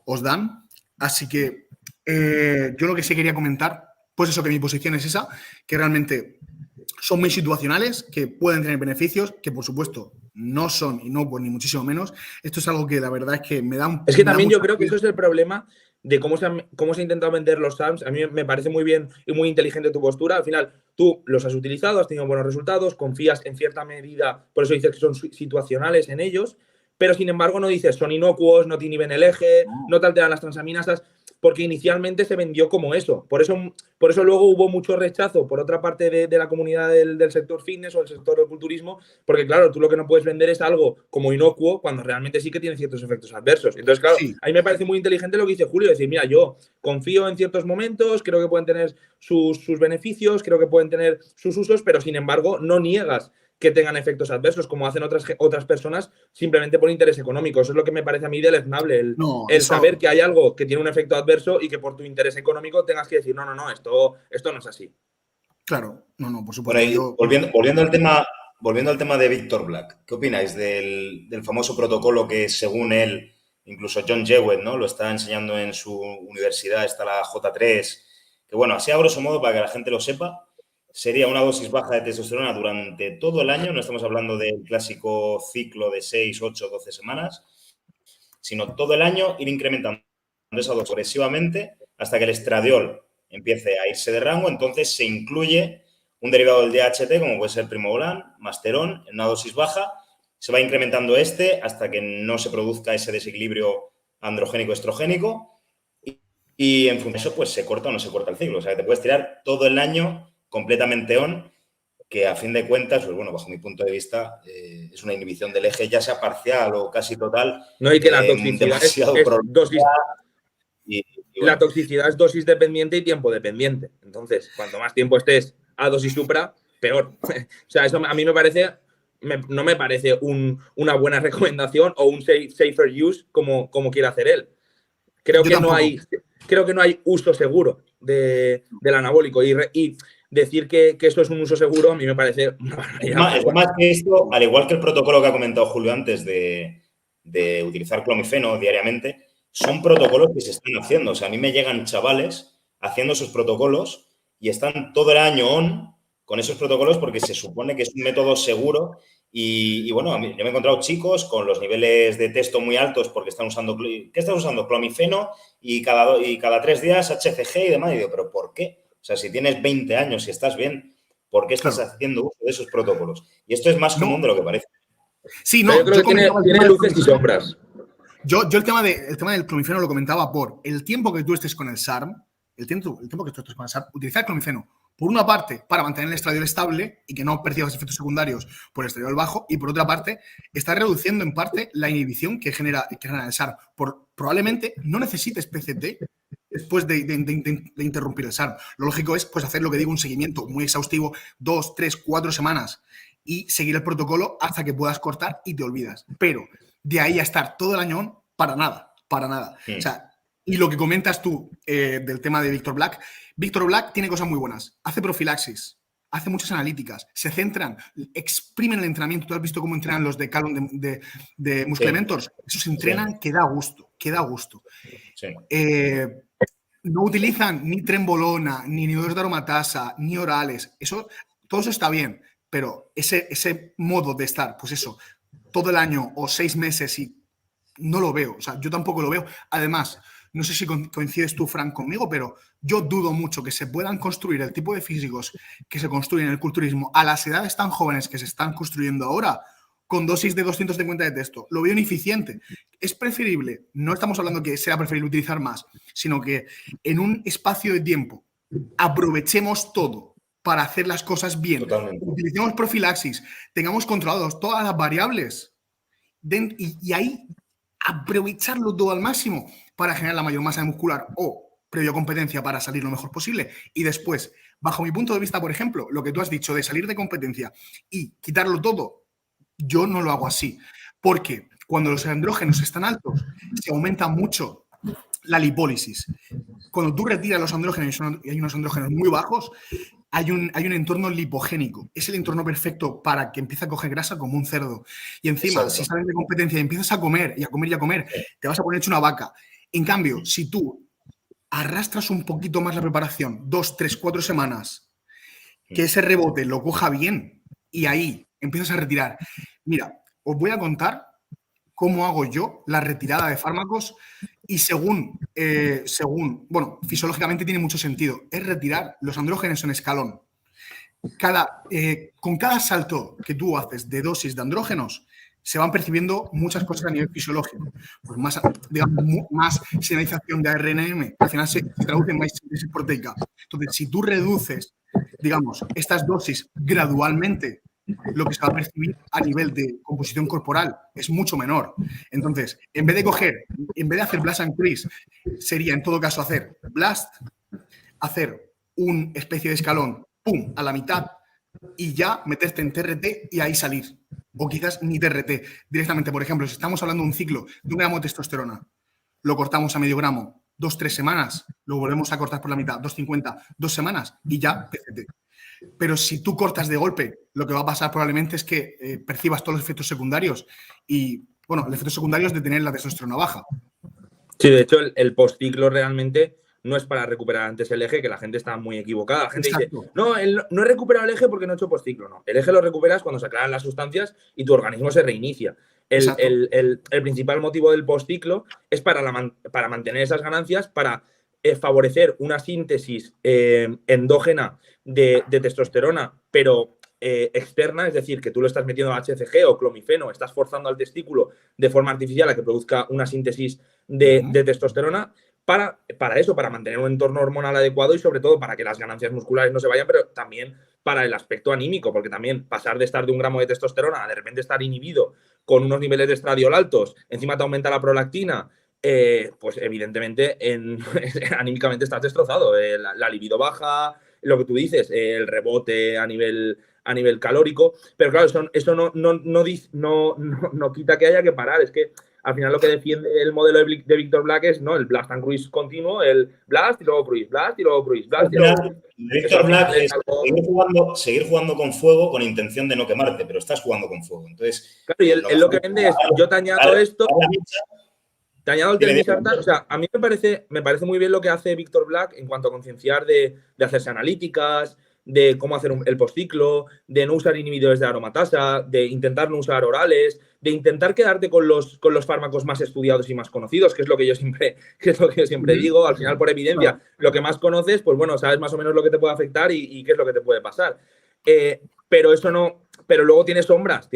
os dan. Así que yo lo que sí quería comentar, pues eso, que mi posición es esa, que realmente son muy situacionales, que pueden tener beneficios, que por supuesto no son inocuos ni muchísimo menos. Esto es algo que la verdad es que me da un... Es que también yo creo que eso es el problema de cómo se ha intentado vender los SAMs. A mí me parece muy bien y muy inteligente tu postura. Al final, tú los has utilizado, has tenido buenos resultados, confías en cierta medida, por eso dices que son situacionales en ellos, pero sin embargo no dices son inocuos, no te inhiben el eje, no te alteran las transaminasas, porque inicialmente se vendió como eso. Por eso luego hubo mucho rechazo por otra parte de la comunidad del sector fitness o del sector del culturismo, porque claro, tú lo que no puedes vender es algo como inocuo cuando realmente sí que tiene ciertos efectos adversos. Entonces, claro, Sí. a mí me parece muy inteligente lo que dice Julio, decir, mira, yo confío en ciertos momentos, creo que pueden tener sus beneficios, creo que pueden tener sus usos, pero sin embargo no niegas que tengan efectos adversos, como hacen otras personas simplemente por interés económico. Eso es lo que me parece a mí deleznable, el saber que hay algo que tiene un efecto adverso y que por tu interés económico tengas que decir, no, esto no es así. Claro, no, por supuesto. Por ahí, volviendo al tema de Víctor Black, ¿qué opináis del famoso protocolo que, según él, incluso John Jewett, ¿no?, lo está enseñando en su universidad, está la J3, que bueno, así a grosso modo, para que la gente lo sepa, sería una dosis baja de testosterona durante todo el año, no estamos hablando del clásico ciclo de 6, 8, 12 semanas, sino todo el año ir incrementando esa dosis progresivamente hasta que el estradiol empiece a irse de rango, entonces se incluye un derivado del DHT, como puede ser Primobolan, Masteron, en una dosis baja, se va incrementando hasta que no se produzca ese desequilibrio androgénico-estrogénico y en función de eso, pues se corta o no se corta el ciclo. O sea, que te puedes tirar todo el año completamente on, que a fin de cuentas, pues bueno, bajo mi punto de vista, es una inhibición del eje, ya sea parcial o casi total. No, y que la toxicidad es dosis. Bueno. La toxicidad es dosis dependiente y tiempo dependiente. Entonces, cuanto más tiempo estés a dosis supra, peor. O sea, eso a mí no me parece una buena recomendación o un safer use como quiere hacer él. Creo que no hay uso seguro del anabólico y decir que eso es un uso seguro a mí me parece una barbaridad. Es más que esto, al igual que el protocolo que ha comentado Julio antes de utilizar clomifeno diariamente, son protocolos que se están haciendo. O sea, a mí me llegan chavales haciendo esos protocolos y están todo el año on con esos protocolos porque se supone que es un método seguro y bueno, yo me he encontrado chicos con los niveles de testo muy altos porque están usando, ¿qué estás usando? Clomifeno y cada 3 días HCG y demás. Y digo, ¿pero por qué? O sea, si tienes 20 años y estás bien, ¿Por qué estás haciendo uso de esos protocolos? Y esto es más común de lo que parece. Sí, no, yo creo que tiene luces y sombras. Yo el tema del clomifeno lo comentaba por el tiempo que tú estés con el SARM, el tiempo que tú estés con el SARM, utilizar el clomifeno, por una parte, para mantener el estradiol estable y que no percibas efectos secundarios por el estradiol bajo, y por otra parte, está reduciendo en parte la inhibición que genera el SARM. Probablemente no necesites PCT después de interrumpir el SARM. Lo lógico es pues, hacer lo que digo, un seguimiento muy exhaustivo, 2, 3, 4 semanas, y seguir el protocolo hasta que puedas cortar y te olvidas. Pero de ahí a estar todo el año, para nada. O sea, y lo que comentas tú del tema de Victor Black tiene cosas muy buenas. Hace profilaxis, hace muchas analíticas, se centran, exprimen el entrenamiento. Tú has visto cómo entrenan los de Calum de Muscle Mentors. Esos entrenan que da gusto. Sí. No utilizan ni trembolona, ni inhibidores de aromatasa, ni orales. Todo eso está bien, pero ese modo de estar, pues eso, todo el año o 6 meses y no lo veo. O sea, yo tampoco lo veo. Además, no sé si coincides tú, Frank, conmigo, pero yo dudo mucho que se puedan construir el tipo de físicos que se construyen en el culturismo a las edades tan jóvenes que se están construyendo ahora con dosis de 250 de testo. Lo veo ineficiente. Es preferible, no estamos hablando que sea preferible utilizar más, sino que en un espacio de tiempo aprovechemos todo para hacer las cosas bien. Totalmente. Utilicemos profilaxis, tengamos controlados todas las variables y ahí aprovecharlo todo al máximo para generar la mayor masa muscular o previo competencia para salir lo mejor posible. Y después, bajo mi punto de vista, por ejemplo, lo que tú has dicho de salir de competencia y quitarlo todo, yo no lo hago así. Porque cuando los andrógenos están altos, se aumenta mucho la lipólisis. Cuando tú retiras los andrógenos y hay unos andrógenos muy bajos, hay un entorno lipogénico. Es el entorno perfecto para que empiece a coger grasa como un cerdo. Y encima, exacto, si sales de competencia y empiezas a comer y a comer y a comer, te vas a poner hecho una vaca. En cambio, si tú arrastras un poquito más la preparación, 2, 3, 4 semanas, que ese rebote lo coja bien y ahí empiezas a retirar. Mira, os voy a contar cómo hago yo la retirada de fármacos y según, fisiológicamente tiene mucho sentido. Es retirar los andrógenos en escalón. Con cada salto que tú haces de dosis de andrógenos, se van percibiendo muchas cosas a nivel fisiológico. Pues más señalización de ARNM, al final se traduce en más síntesis proteica. Entonces, si tú reduces, digamos, estas dosis gradualmente, lo que se va a percibir a nivel de composición corporal es mucho menor. Entonces, en vez de hacer blast and freeze, sería en todo caso hacer blast, hacer una especie de escalón, pum, a la mitad, y ya meterte en TRT y ahí salir. O quizás ni TRT directamente. Por ejemplo, si estamos hablando de un ciclo de 1 gramo de testosterona, lo cortamos a medio gramo, 2-3 semanas, lo volvemos a cortar por la mitad, 250, 2 semanas y ya PCT. Pero si tú cortas de golpe, lo que va a pasar probablemente es que percibas todos los efectos secundarios y, bueno, el efecto secundario es de tener la testosterona baja. Sí, de hecho, el postciclo realmente no es para recuperar antes el eje, que la gente está muy equivocada. La gente dice, no he recuperado el eje porque no he hecho postciclo. No, el eje lo recuperas cuando se aclaran las sustancias y tu organismo se reinicia. El principal motivo del postciclo es para mantener esas ganancias, para favorecer una síntesis endógena de testosterona, pero externa, es decir, que tú lo estás metiendo a HCG o clomifeno, estás forzando al testículo de forma artificial a que produzca una síntesis de testosterona para eso, para mantener un entorno hormonal adecuado y sobre todo para que las ganancias musculares no se vayan, pero también para el aspecto anímico, porque también pasar de estar de 1 gramo de testosterona a de repente estar inhibido con unos niveles de estradiol altos, encima te aumenta la prolactina, pues evidentemente anímicamente estás destrozado. La libido baja, lo que tú dices, el rebote a nivel calórico, pero claro, eso no quita que haya que parar. Es que al final lo que defiende el modelo de Victor Black es el blast and cruise continuo, el blast y luego cruise, blast y luego cruise, blast y luego cruise. Victor Black es seguir jugando con fuego con intención de no quemarte, pero estás jugando con fuego. Entonces, claro, y él lo que vende es, yo te añado esto, te añado el telmisartán. O sea, a mí me parece muy bien lo que hace Victor Black en cuanto a concienciar de hacerse analíticas, de cómo hacer el postciclo, de no usar inhibidores de aromatasa, de intentar no usar orales, de intentar quedarte con los fármacos más estudiados y más conocidos, que es lo que yo siempre digo. Al final, por evidencia, lo que más conoces, pues bueno, sabes más o menos lo que te puede afectar y qué es lo que te puede pasar. Pero eso no, pero luego tiene sombras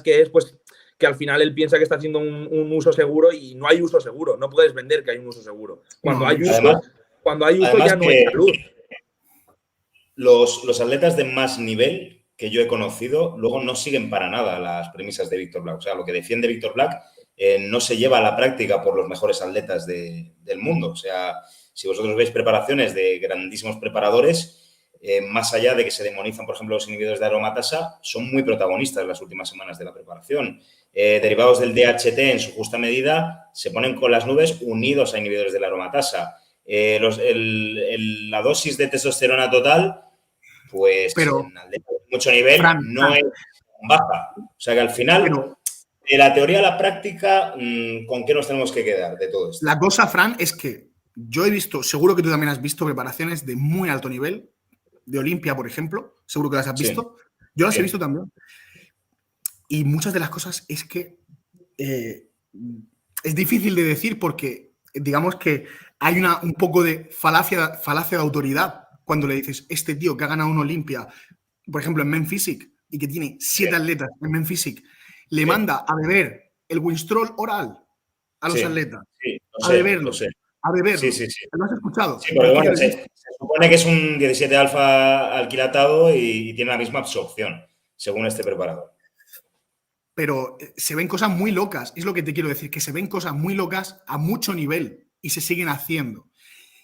que es pues que al final él piensa que está haciendo un uso seguro y no hay uso seguro, no puedes vender que hay un uso seguro. Cuando hay uso ya no hay salud. Los atletas de más nivel que yo he conocido luego no siguen para nada las premisas de Victor Black. O sea, lo que defiende Victor Black no se lleva a la práctica por los mejores atletas del mundo. O sea, si vosotros veis preparaciones de grandísimos preparadores, más allá de que se demonizan, por ejemplo, los inhibidores de aromatasa, son muy protagonistas en las últimas semanas de la preparación. Derivados del DHT en su justa medida se ponen con las nubes unidos a inhibidores de la aromatasa. La dosis de testosterona total, pues pero, en atletas de mucho nivel no es baja. O sea que al final, de la teoría a la práctica, ¿con qué nos tenemos que quedar de todo esto? La cosa, Fran, es que yo he visto, seguro que tú también has visto preparaciones de muy alto nivel, de Olimpia, por ejemplo, seguro que las has visto. Sí. Yo las he visto también. Y muchas de las cosas es que es difícil de decir porque digamos que hay un poco de falacia de autoridad cuando le dices, este tío que ha ganado una Olimpia, por ejemplo, en Men Physique, y que tiene 7 atletas en Men Physique, le manda a beber el Winstrol oral a los atletas. A beberlo. A beberlo. Sí. ¿Lo has escuchado? Sí, porque bueno, se supone que es un 17 alfa alquilatado y tiene la misma absorción, según este preparador. Pero se ven cosas muy locas, es lo que te quiero decir, que se ven cosas muy locas a mucho nivel y se siguen haciendo.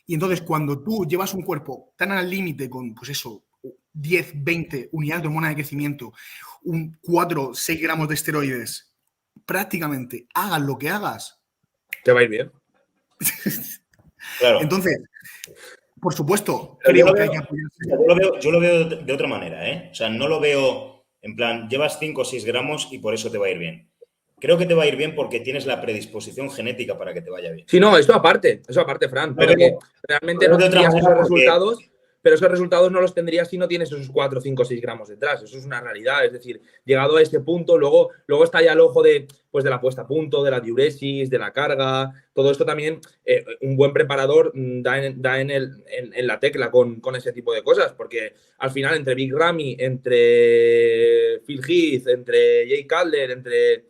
Y entonces cuando tú llevas un cuerpo tan al límite con, pues eso, 10, 20 unidades de hormona de crecimiento, 4, 6 gramos de esteroides, prácticamente hagas lo que hagas, te va a ir bien. Claro. Entonces, por supuesto, creo que hay que apoyarse. Yo lo veo de otra manera, ¿eh? O sea, no lo veo en plan, llevas 5 o 6 gramos y por eso te va a ir bien. Creo que te va a ir bien porque tienes la predisposición genética para que te vaya bien. Sí, no, eso aparte, Fran. Pero que realmente no tendrías esos resultados, pero esos resultados no los tendrías si no tienes esos 4, 5, 6 gramos detrás. Eso es una realidad. Es decir, llegado a este punto, luego está ya el ojo de la puesta a punto, de la diuresis, de la carga. Todo esto también, un buen preparador da en la tecla con ese tipo de cosas. Porque al final, entre Big Ramy, entre Phil Heath, entre Jay Cutler, entre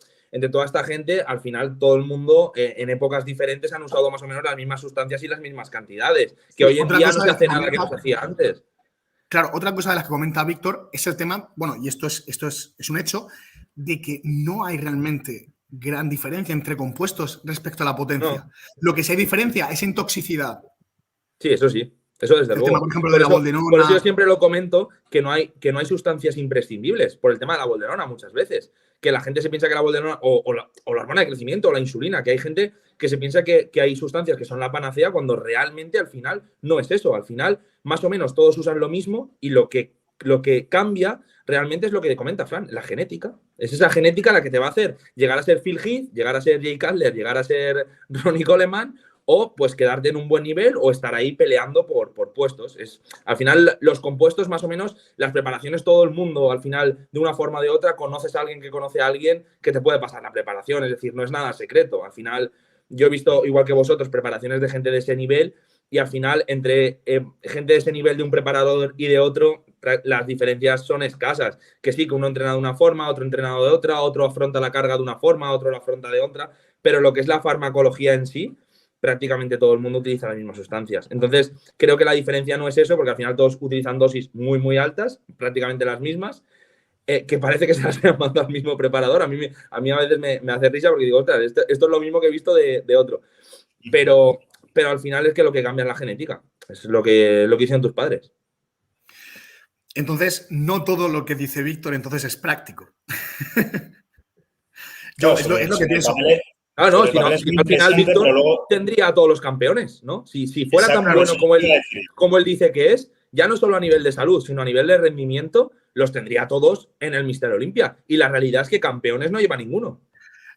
toda esta gente, al final todo el mundo en épocas diferentes han usado más o menos las mismas sustancias y las mismas cantidades, que hoy en día no se hace nada que no se hacía antes. Claro, otra cosa de las que comenta Víctor es el tema, bueno, y esto es un hecho, de que no hay realmente gran diferencia entre compuestos respecto a la potencia. No. Lo que sí hay diferencia es en toxicidad. Sí, eso sí. Eso desde luego. Tema, por ejemplo, de la boldenona. Por eso yo siempre lo comento que no hay sustancias imprescindibles por el tema de la boldenona muchas veces. Que la gente se piensa que la boldenona o la hormona de crecimiento o la insulina, que hay gente que se piensa que hay sustancias que son la panacea cuando realmente al final no es eso. Al final, más o menos todos usan lo mismo y lo que cambia realmente es lo que comenta Fran, la genética. Es esa genética la que te va a hacer llegar a ser Phil Heath, llegar a ser Jay Cutler, llegar a ser Ronnie Coleman, o pues quedarte en un buen nivel o estar ahí peleando por puestos. Al final, los compuestos, más o menos, las preparaciones, todo el mundo, al final, de una forma o de otra, conoces a alguien que conoce a alguien que te puede pasar la preparación. Es decir, no es nada secreto. Al final, yo he visto, igual que vosotros, preparaciones de gente de ese nivel y al final, entre gente de ese nivel de un preparador y de otro, las diferencias son escasas. Que sí, que uno entrena de una forma, otro entrenado de otra, otro afronta la carga de una forma, otro la afronta de otra, pero lo que es la farmacología en sí, prácticamente todo el mundo utiliza las mismas sustancias. Entonces, creo que la diferencia no es eso, porque al final todos utilizan dosis muy, muy altas, prácticamente las mismas, que parece que se las han mandado al mismo preparador. A mí a veces me hace risa porque digo, ostras, esto es lo mismo que he visto de otro. Pero al final es que lo que cambia es la genética. Es lo que dicen tus padres. Entonces, no todo lo que dice Víctor entonces es práctico. Es lo que pienso. Ah, no, si al final Víctor luego tendría a todos los campeones, ¿no? Si fuera tan bueno como él dice que es, ya no solo a nivel de salud, sino a nivel de rendimiento, los tendría todos en el Mister Olympia. Y la realidad es que campeones no lleva ninguno.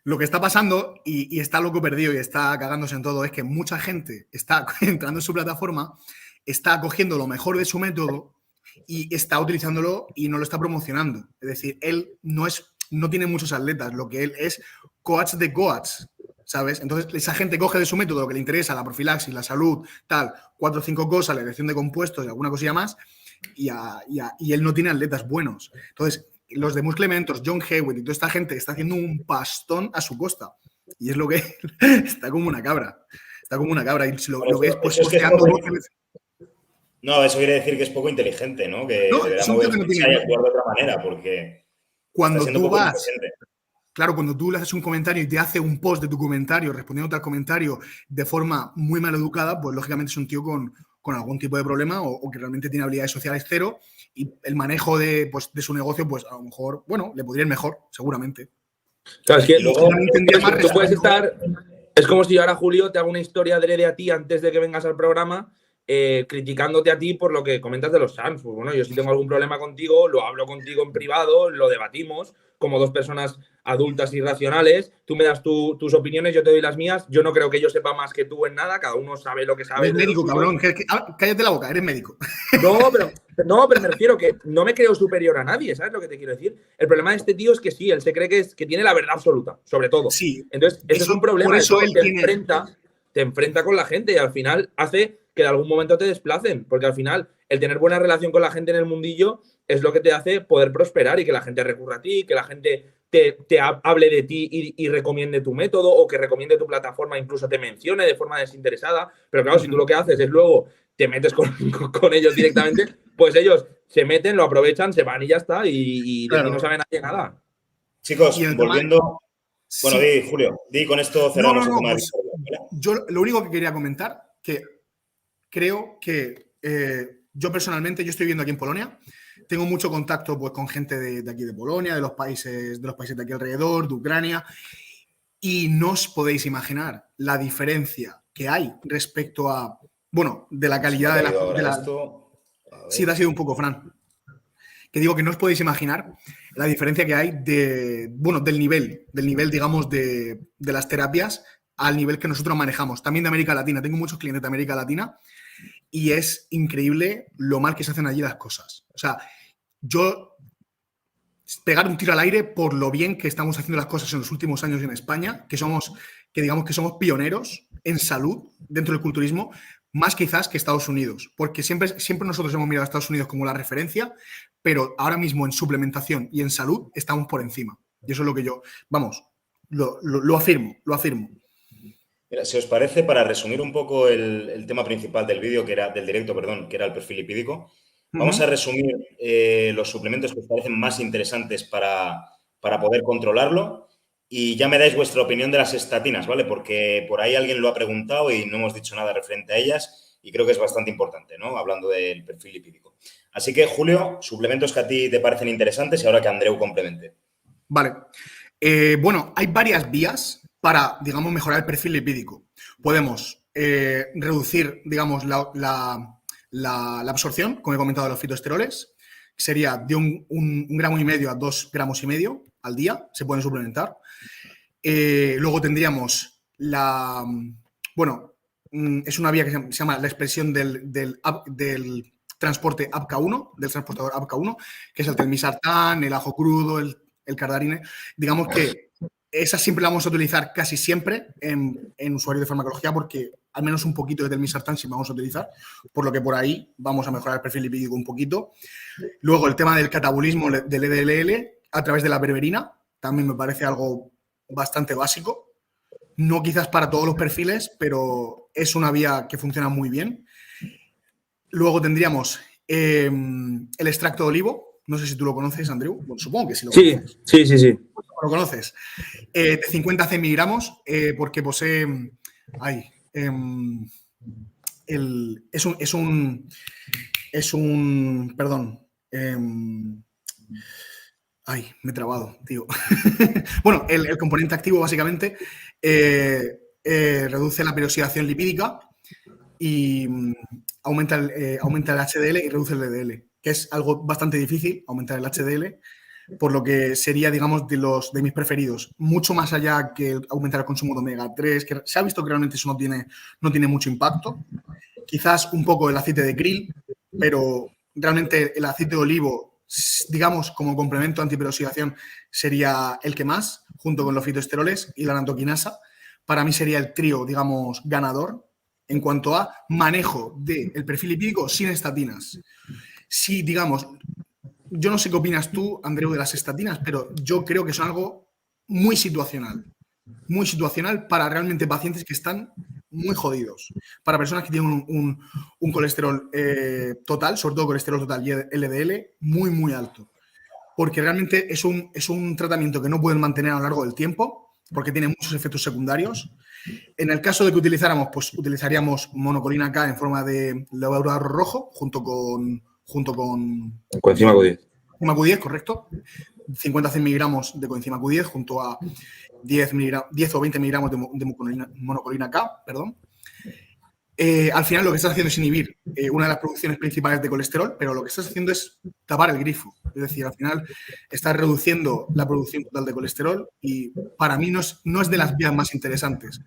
Lo que está pasando, y está loco perdido y está cagándose en todo, es que mucha gente está entrando en su plataforma, está cogiendo lo mejor de su método y está utilizándolo y no lo está promocionando. Es decir, él no tiene muchos atletas, lo que él es coach de coach, ¿sabes? Entonces, esa gente coge de su método lo que le interesa, la profilaxis, la salud, tal, 4 o 5 cosas, la elección de compuestos y alguna cosilla más, y él no tiene atletas buenos. Entonces, los de Musclementos, John Hewitt y toda esta gente está haciendo un pastón a su costa. Y es lo que está como una cabra. Está como una cabra. Y si lo ves, pues posteando 12 veces. No, eso quiere decir que es poco inteligente, ¿no? Que No, deberá es un tío que no moverse tiene- y actuar de otra manera, porque Cuando está siendo tú poco vas, inteligente. claro, cuando tú le haces un comentario y te hace un post de tu comentario respondiendo al comentario de forma muy mal educada, pues lógicamente es un tío con algún tipo de problema o que realmente tiene habilidades sociales cero y el manejo de su negocio, pues a lo mejor, bueno, le podría ir mejor, seguramente. Claro, es que Y luego, tendría más tú puedes respeto. estar. Es como si yo ahora, Julio, te hago una historia adrede a ti antes de que vengas al programa, criticándote a ti por lo que comentas de los Suns. Pues bueno, yo si tengo algún problema contigo, lo hablo contigo en privado, lo debatimos como dos personas adultas y racionales. Tú me das tus opiniones, yo te doy las mías. Yo no creo que yo sepa más que tú en nada. Cada uno sabe lo que sabe. Eres de médico, lo suyo. cabrón. Cállate la boca, eres médico. No, pero me refiero que no me creo superior a nadie, ¿sabes lo que te quiero decir? El problema de este tío es que sí, él se cree que tiene la verdad absoluta, sobre todo. Sí. Entonces, ese es un problema. Por eso él te tiene... enfrenta con la gente y al final hace que de algún momento te desplacen, porque al final el tener buena relación con la gente en el mundillo es lo que te hace poder prosperar y que la gente recurra a ti, que la gente te hable de ti y recomiende tu método o que recomiende tu plataforma, incluso te mencione de forma desinteresada. Pero claro, si tú lo que haces es luego te metes con ellos directamente, pues ellos se meten, lo aprovechan, se van y ya está, y de ti no sabe nadie nada. Chicos, volviendo... Bueno, Sí. Julio, con esto cerramos el tema. Pues, yo lo único que quería comentar, que creo que yo personalmente, yo estoy viviendo aquí en Polonia, tengo mucho contacto pues, con gente de aquí de Polonia, de los países de aquí alrededor, de Ucrania, y no os podéis imaginar la diferencia que hay respecto a, bueno, de la calidad de la... Sí, te ha sido un poco, Fran. Que digo que no os podéis imaginar la diferencia que hay del nivel, digamos, de las terapias al nivel que nosotros manejamos. También de América Latina. Tengo muchos clientes de América Latina y es increíble lo mal que se hacen allí las cosas. O sea, yo pegar un tiro al aire por lo bien que estamos haciendo las cosas en los últimos años en España, que digamos que somos pioneros en salud dentro del culturismo, más quizás que Estados Unidos, porque siempre nosotros hemos mirado a Estados Unidos como la referencia, pero ahora mismo en suplementación y en salud estamos por encima. Y eso es lo que yo, vamos, lo afirmo. Mira, si os parece, para resumir un poco el tema principal del vídeo, del directo, que era el perfil lipídico, vamos a resumir los suplementos que os parecen más interesantes para poder controlarlo y ya me dais vuestra opinión de las estatinas, ¿vale? Porque por ahí alguien lo ha preguntado y no hemos dicho nada referente a ellas y creo que es bastante importante, ¿no? Hablando del perfil lipídico. Así que, Julio, suplementos que a ti te parecen interesantes y ahora que Andreu complemente. Vale. Bueno, hay varias vías para, digamos, mejorar el perfil lipídico. Podemos reducir, digamos, la absorción, como he comentado, de los fitoesteroles. Sería de un gramo y medio a 2,5 gramos al día, se pueden suplementar. Luego tendríamos bueno, es una vía que se llama la expresión del transporte APCA1, del transportador APCA1, que es el telmisartán, el ajo crudo, el cardarine. Digamos que esa siempre la vamos a utilizar casi siempre en usuarios de farmacología porque al menos un poquito de telmisartán sí vamos a utilizar, por lo que por ahí vamos a mejorar el perfil lipídico un poquito. Luego el tema del catabolismo del EDLL a través de la berberina, también me parece algo bastante básico. No quizás para todos los perfiles, pero es una vía que funciona muy bien. Luego tendríamos el extracto de olivo. No sé si tú lo conoces, Andreu. Bueno, supongo que sí lo conoces. Sí. Lo conoces. De 50 a 100 miligramos, porque posee... Perdón. Me he trabado, tío. Bueno, el componente activo básicamente reduce la peroxidación lipídica y aumenta el HDL y reduce el LDL, que es algo bastante difícil, aumentar el HDL, por lo que sería, digamos, de mis preferidos. Mucho más allá que aumentar el consumo de omega 3, que se ha visto que realmente eso no tiene mucho impacto. Quizás un poco el aceite de krill, pero realmente el aceite de olivo, digamos, como complemento antiperoxidación, sería el que más, junto con los fitoesteroles y la lantoquinasa. Para mí sería el trío, digamos, ganador en cuanto a manejo del perfil lipídico sin estatinas. si, digamos, yo no sé qué opinas tú, Andreu, de las estatinas, pero yo creo que son algo muy situacional para realmente pacientes que están muy jodidos, para personas que tienen un colesterol total, sobre todo colesterol total y LDL, muy, muy alto. Porque realmente es un tratamiento que no pueden mantener a lo largo del tiempo, porque tiene muchos efectos secundarios. En el caso de que utilizáramos, pues utilizaríamos monocolina K en forma de levadura rojo, junto con Coenzima Q10. Coenzima Q10, correcto. 50-100 miligramos de coenzima Q10 junto a 10 o 20 miligramos de monocolina K, perdón. Al final lo que estás haciendo es inhibir una de las producciones principales de colesterol, pero lo que estás haciendo es tapar el grifo. Es decir, al final estás reduciendo la producción total de colesterol y para mí no es de las vías más interesantes.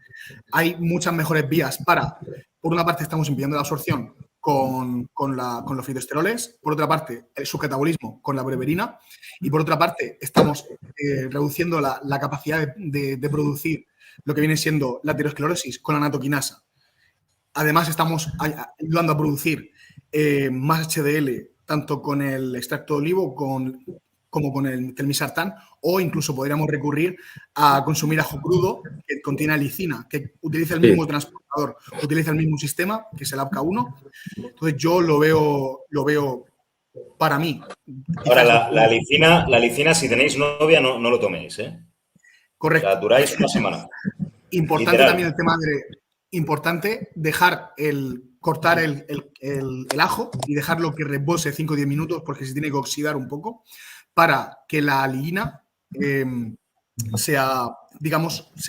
Hay muchas mejores vías para, por una parte estamos impidiendo la absorción con los fitoesteroles, por otra parte el subcatabolismo con la berberina y por otra parte estamos reduciendo la capacidad de producir lo que viene siendo la aterosclerosis con la natoquinasa. Además, estamos ayudando a producir más HDL, tanto con el extracto de olivo como con el telmisartán, o incluso podríamos recurrir a consumir ajo crudo, que contiene alicina, que utiliza el mismo transportador, utiliza el mismo sistema, que es el APCA1. Entonces, yo lo veo para mí. Ahora, la alicina, si tenéis novia, no lo toméis, ¿eh? Correcto. O sea, duráis una semana. Importante literal. También el tema importante cortar el ajo y dejarlo que repose 5 o 10 minutos porque se tiene que oxidar un poco para que la aligina se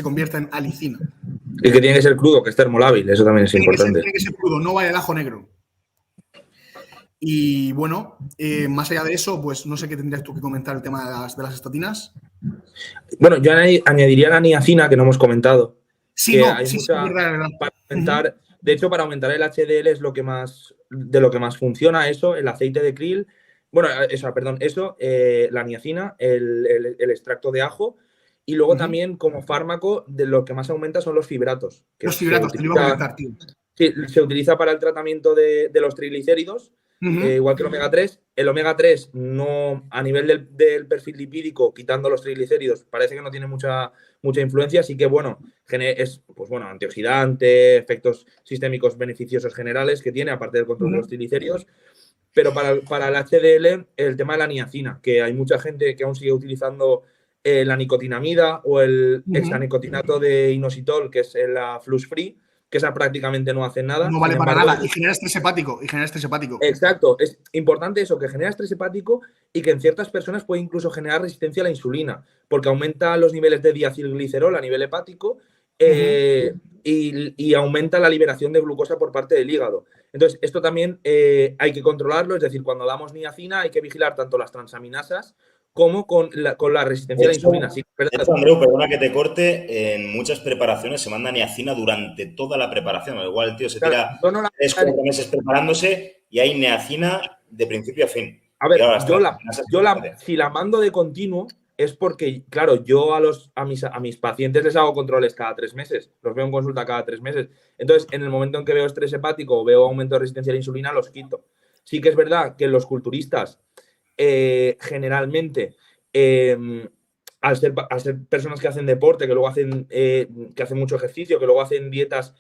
convierta en alicina. Y que tiene que ser crudo, que es termolábil, eso también es importante. Tiene que ser crudo, no vale el ajo negro. Y bueno, más allá de eso, pues no sé qué tendrías tú que comentar el tema de las estatinas. Bueno, yo añadiría la niacina que no hemos comentado. Sí, no, hay mucha, verdad. Para aumentar, de hecho, para aumentar el HDL es lo que más funciona eso, el aceite de krill. Bueno, la niacina, el extracto de ajo. Y luego también, como fármaco, de lo que más aumenta son los fibratos. Los fibratos, te lo iba a comentar, tío. Sí, se utiliza para el tratamiento de los triglicéridos, igual que el omega 3. El omega 3, no, a nivel del perfil lipídico, quitando los triglicéridos, parece que no tiene mucha influencia, así que bueno, es antioxidante, efectos sistémicos beneficiosos generales que tiene, aparte del control de los triglicéridos. Pero para el HDL, el tema de la niacina, que hay mucha gente que aún sigue utilizando la nicotinamida o el hexanicotinato de inositol, que es la flux free, que esa prácticamente no hace nada. No vale para nada y genera estrés hepático. Exacto, es importante eso, que genera estrés hepático y que en ciertas personas puede incluso generar resistencia a la insulina, porque aumenta los niveles de diacilglicerol a nivel hepático y aumenta la liberación de glucosa por parte del hígado. Entonces, esto también hay que controlarlo, es decir, cuando damos niacina hay que vigilar tanto las transaminasas como con la resistencia a la insulina. Sí, Andreu, perdona que te corte, en muchas preparaciones se manda niacina durante toda la preparación. Igual el tío se tira 3-4 meses preparándose y hay niacina de principio a fin. A ver, si la mando de continuo es porque, claro, yo a mis pacientes les hago controles cada 3 meses, los veo en consulta cada 3 meses. Entonces, en el momento en que veo estrés hepático o veo aumento de resistencia a la insulina, los quito. Sí que es verdad que los culturistas generalmente, al ser personas que hacen deporte, que luego hacen mucho ejercicio, que luego hacen dietas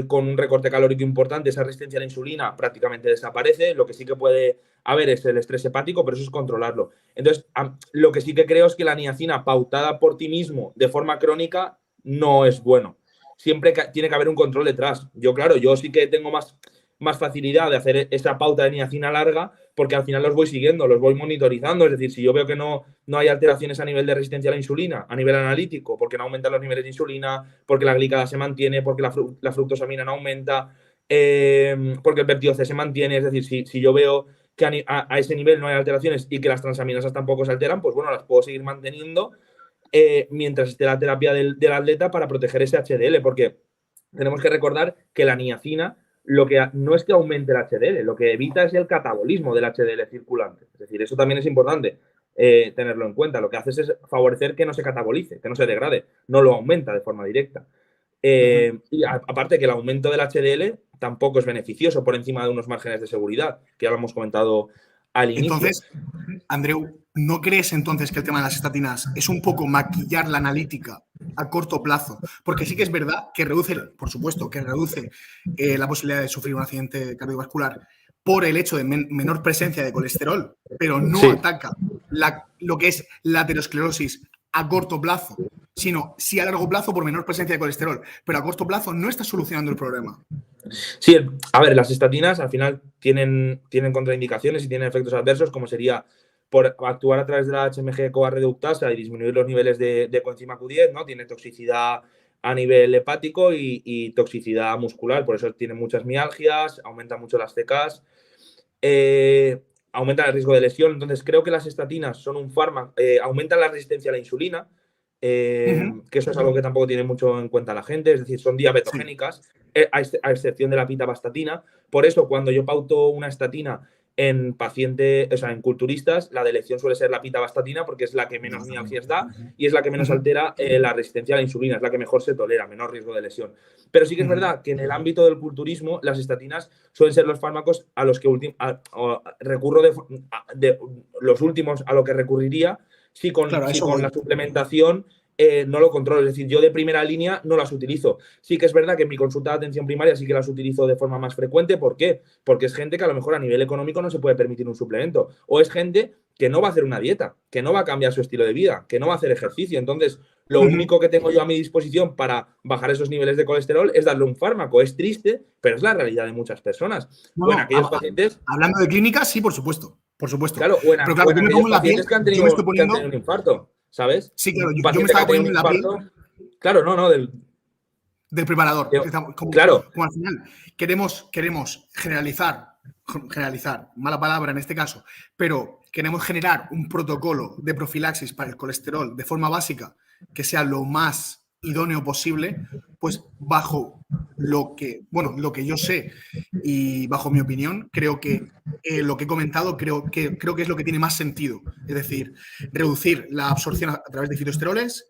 con un recorte calórico importante, esa resistencia a la insulina prácticamente desaparece. Lo que sí que puede haber es el estrés hepático, pero eso es controlarlo. Entonces, lo que sí que creo es que la niacina pautada por ti mismo de forma crónica no es bueno. Siempre tiene que haber un control detrás. Yo sí que tengo más facilidad de hacer esa pauta de niacina larga porque al final los voy siguiendo, los voy monitorizando. Es decir, si yo veo que no hay alteraciones a nivel de resistencia a la insulina, a nivel analítico, porque no aumentan los niveles de insulina, porque la glicada se mantiene, porque la fructosamina no aumenta, porque el péptido C se mantiene. Es decir, si yo veo que a ese nivel no hay alteraciones y que las transaminasas tampoco se alteran, pues bueno, las puedo seguir manteniendo mientras esté la terapia del atleta para proteger ese HDL, porque tenemos que recordar que la niacina lo que no es que aumente el HDL, lo que evita es el catabolismo del HDL circulante. Es decir, eso también es importante tenerlo en cuenta. Lo que hace es favorecer que no se catabolice, que no se degrade, no lo aumenta de forma directa. Y aparte que el aumento del HDL tampoco es beneficioso por encima de unos márgenes de seguridad, que ya lo hemos comentado al inicio. Entonces, Andreu, ¿no crees entonces que el tema de las estatinas es un poco maquillar la analítica a corto plazo? Porque sí que es verdad que reduce, por supuesto, que reduce la posibilidad de sufrir un accidente cardiovascular por el hecho de menor presencia de colesterol, pero no ataca lo que es la aterosclerosis a corto plazo, sino sí a largo plazo por menor presencia de colesterol, pero a corto plazo no está solucionando el problema. Sí, a ver, las estatinas al final tienen contraindicaciones y tienen efectos adversos, como sería por actuar a través de la HMG-CoA reductasa y disminuir los niveles de coenzima Q10, ¿no? Tiene toxicidad a nivel hepático y toxicidad muscular, por eso tiene muchas mialgias, aumenta mucho las CKs, aumenta el riesgo de lesión. Entonces, creo que las estatinas son un fármaco, aumentan la resistencia a la insulina, que eso es algo que tampoco tiene mucho en cuenta la gente, es decir, son diabetogénicas, a excepción de la pitavastatina. Por eso, cuando yo pauto una estatina en pacientes, o sea, en culturistas, la de elección suele ser la pitavastatina porque es la que menos mialgias da y es la que menos altera la resistencia a la insulina, es la que mejor se tolera, menor riesgo de lesión. Pero sí que es verdad que en el ámbito del culturismo, las estatinas suelen ser los fármacos a los que recurro de los últimos a lo que recurriría si con la suplementación no lo controlo. Es decir, yo de primera línea no las utilizo. Sí que es verdad que en mi consulta de atención primaria sí que las utilizo de forma más frecuente. ¿Por qué? Porque es gente que a lo mejor a nivel económico no se puede permitir un suplemento. O es gente que no va a hacer una dieta, que no va a cambiar su estilo de vida, que no va a hacer ejercicio. Entonces, lo único que tengo yo a mi disposición para bajar esos niveles de colesterol es darle un fármaco. Es triste, pero es la realidad de muchas personas. Bueno, aquellos pacientes... Hablando de clínicas, sí, por supuesto. Por supuesto. Claro, pero claro, yo me pongo en la piel, que han tenido un infarto, ¿sabes? Sí, claro, yo me estaba poniendo en la piel. Claro, no, del preparador. Claro. Como al final queremos generalizar, mala palabra en este caso, pero queremos generar un protocolo de profilaxis para el colesterol de forma básica que sea lo más idóneo posible, pues bajo lo que yo sé y bajo mi opinión, creo que lo que he comentado creo que es lo que tiene más sentido. Es decir, reducir la absorción a través de fitoesteroles.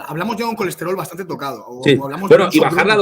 Hablamos ya de un colesterol bastante tocado. Sí. Y bajar la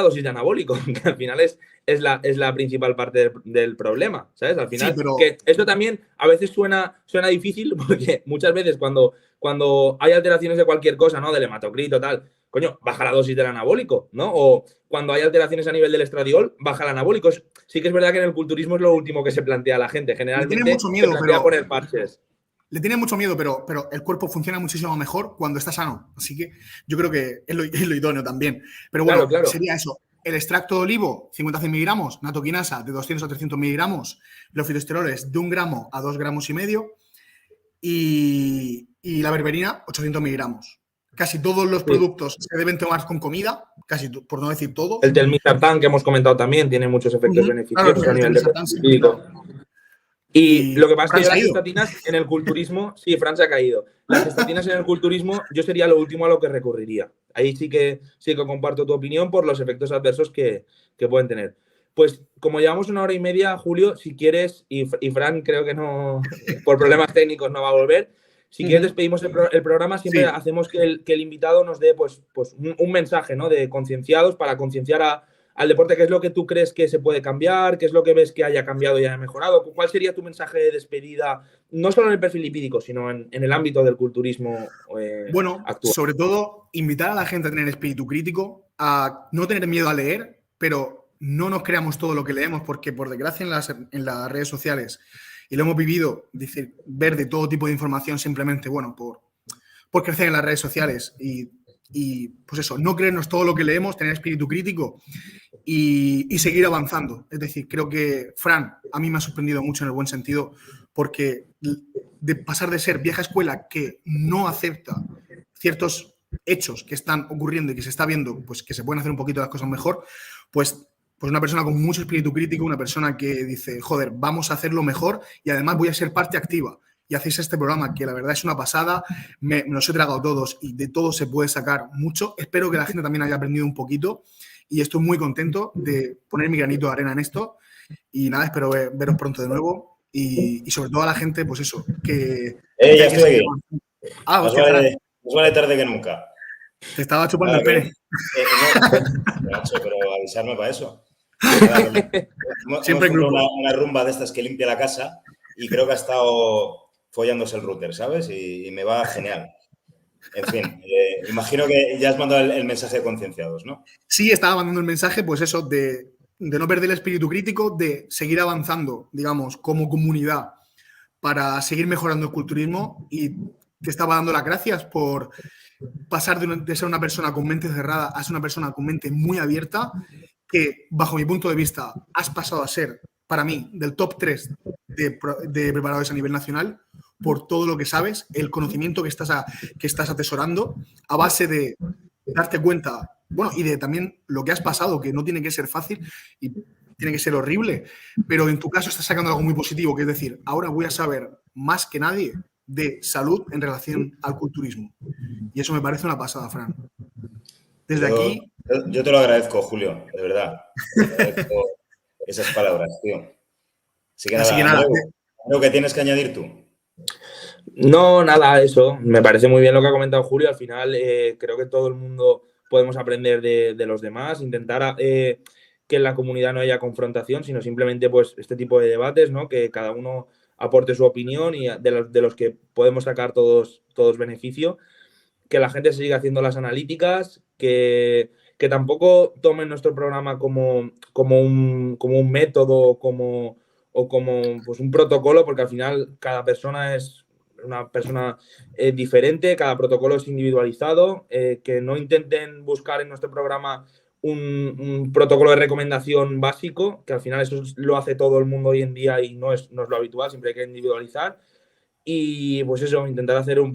dosis de anabólico, que al final es la principal parte del problema, ¿sabes? Al final, sí, que esto también a veces suena difícil porque muchas veces cuando hay alteraciones de cualquier cosa, ¿no? Del hematocrito, tal, coño, baja la dosis del anabólico, ¿no? O cuando hay alteraciones a nivel del estradiol, baja el anabólico. Sí que es verdad que en el culturismo es lo último que se plantea a la gente. Generalmente tiene mucho miedo, se plantea poner parches. Le tiene mucho miedo, pero el cuerpo funciona muchísimo mejor cuando está sano. Así que yo creo que es lo idóneo también. Pero bueno, claro. Sería eso. El extracto de olivo, 50-100 miligramos, natoquinasa de 200 a 300 miligramos, los fitoesteroles de 1 gramo a 2 gramos y medio y la berberina, 800 miligramos. Casi todos los productos se deben tomar con comida, casi por no decir todo. El telmisartán que hemos comentado también tiene muchos efectos beneficiosos a nivel de Y lo que pasa es que las estatinas en el culturismo, sí, Fran se ha caído. Las estatinas en el culturismo yo sería lo último a lo que recurriría. Ahí sí que comparto tu opinión por los efectos adversos que pueden tener. Pues como llevamos 1 hora y media, Julio, si quieres, y Fran creo que no, por problemas técnicos no va a volver, si quieres despedimos el programa, siempre hacemos que el invitado nos dé pues un mensaje, ¿no? De concienciados para concienciar al deporte. ¿Qué es lo que tú crees que se puede cambiar? ¿Qué es lo que ves que haya cambiado y haya mejorado? ¿Cuál sería tu mensaje de despedida, no solo en el perfil lipídico, sino en el ámbito del culturismo bueno, actual? Sobre todo, invitar a la gente a tener espíritu crítico, a no tener miedo a leer, pero no nos creamos todo lo que leemos, porque por desgracia en las redes sociales, y lo hemos vivido, ver de todo tipo de información simplemente, bueno, por crecer en las redes sociales y pues eso, no creernos todo lo que leemos, tener espíritu crítico y seguir avanzando. Es decir, creo que Fran a mí me ha sorprendido mucho en el buen sentido, porque de pasar de ser vieja escuela que no acepta ciertos hechos que están ocurriendo y que se está viendo, pues que se pueden hacer un poquito las cosas mejor, pues una persona con mucho espíritu crítico, una persona que dice, joder, vamos a hacerlo mejor y además voy a ser parte activa. Y hacéis este programa, que la verdad es una pasada, me los he tragado todos y de todo se puede sacar mucho. Espero que la gente también haya aprendido un poquito y estoy muy contento de poner mi granito de arena en esto. Y nada, espero veros pronto de nuevo y sobre todo a la gente, pues eso, que... ya estoy aquí. Más vale tarde que nunca. Te estaba chupando el pene. Macho, pero avisarme para eso. Siempre en grupo. Una rumba de estas que limpia la casa y creo que ha estado follándose el router, ¿sabes? Y me va genial. En fin, imagino que ya has mandado el mensaje de concienciados, ¿no? Sí, estaba mandando el mensaje, pues eso, de no perder el espíritu crítico, de seguir avanzando, digamos, como comunidad para seguir mejorando el culturismo, y te estaba dando las gracias por pasar de ser una persona con mente cerrada a ser una persona con mente muy abierta, que bajo mi punto de vista has pasado a ser, para mí, del top 3 de preparadores a nivel nacional, por todo lo que sabes, el conocimiento que estás atesorando, a base de darte cuenta, bueno, y de también lo que has pasado, que no tiene que ser fácil y tiene que ser horrible, pero en tu caso estás sacando algo muy positivo, que es decir, ahora voy a saber más que nadie de salud en relación al culturismo. Y eso me parece una pasada, Fran. Desde aquí... Yo te lo agradezco, Julio, de verdad. Te agradezco esas palabras, tío. Así que nada. ¿Algo que tienes que añadir tú? No, nada, eso. Me parece muy bien lo que ha comentado Julio. Al final, creo que todo el mundo podemos aprender de los demás, intentar que en la comunidad no haya confrontación, sino simplemente pues este tipo de debates, ¿no? Que cada uno aporte su opinión y de los que podemos sacar todos beneficio. Que la gente se siga haciendo las analíticas, que tampoco tomen nuestro programa como un método o como pues un protocolo, porque al final cada persona es una persona diferente, cada protocolo es individualizado, que no intenten buscar en nuestro programa un protocolo de recomendación básico, que al final eso lo hace todo el mundo hoy en día y no es lo habitual, siempre hay que individualizar. Y pues eso, intentar hacer un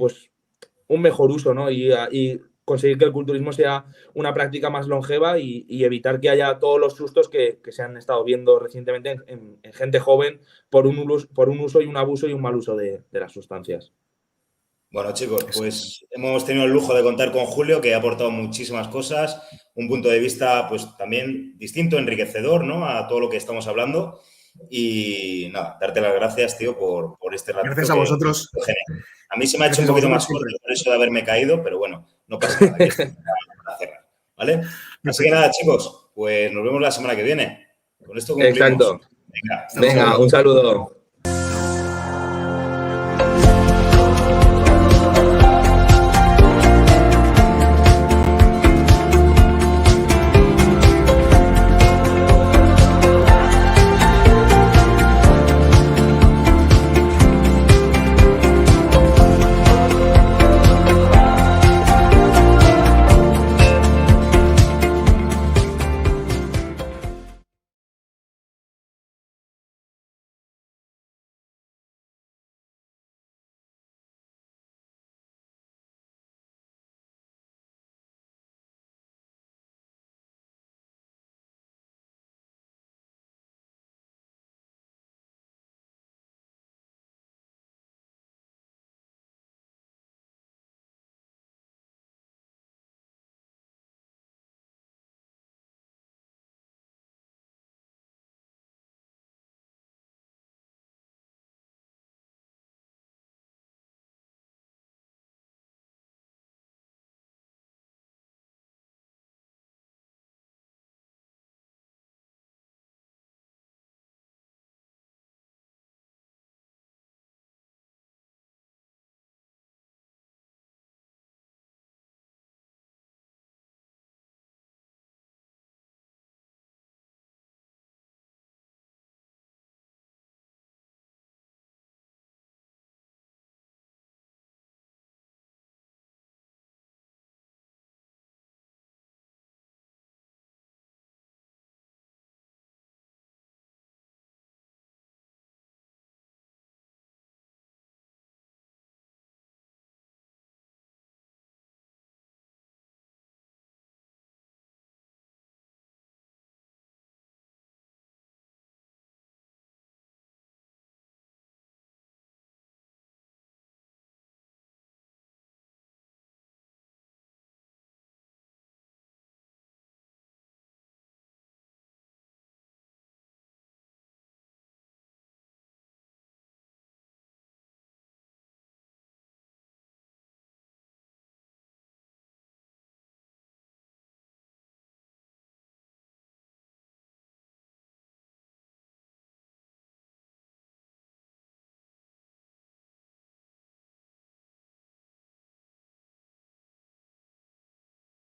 mejor uso, ¿no? Y conseguir que el culturismo sea una práctica más longeva y evitar que haya todos los sustos que se han estado viendo recientemente en gente joven por un uso y un abuso y un mal uso de las sustancias. Bueno, chicos, pues hemos tenido el lujo de contar con Julio, que ha aportado muchísimas cosas, un punto de vista pues también distinto, enriquecedor, ¿no? A todo lo que estamos hablando. Y nada, darte las gracias, tío, por este rato. Gracias a vosotros. A mí se me ha hecho un poquito más fuerte por eso de haberme caído, pero bueno, no pasa nada. Aquí estoy para cerrar, ¿vale? Así que nada, chicos, pues nos vemos la semana que viene. Con esto concluimos. Exacto. Venga, un saludo.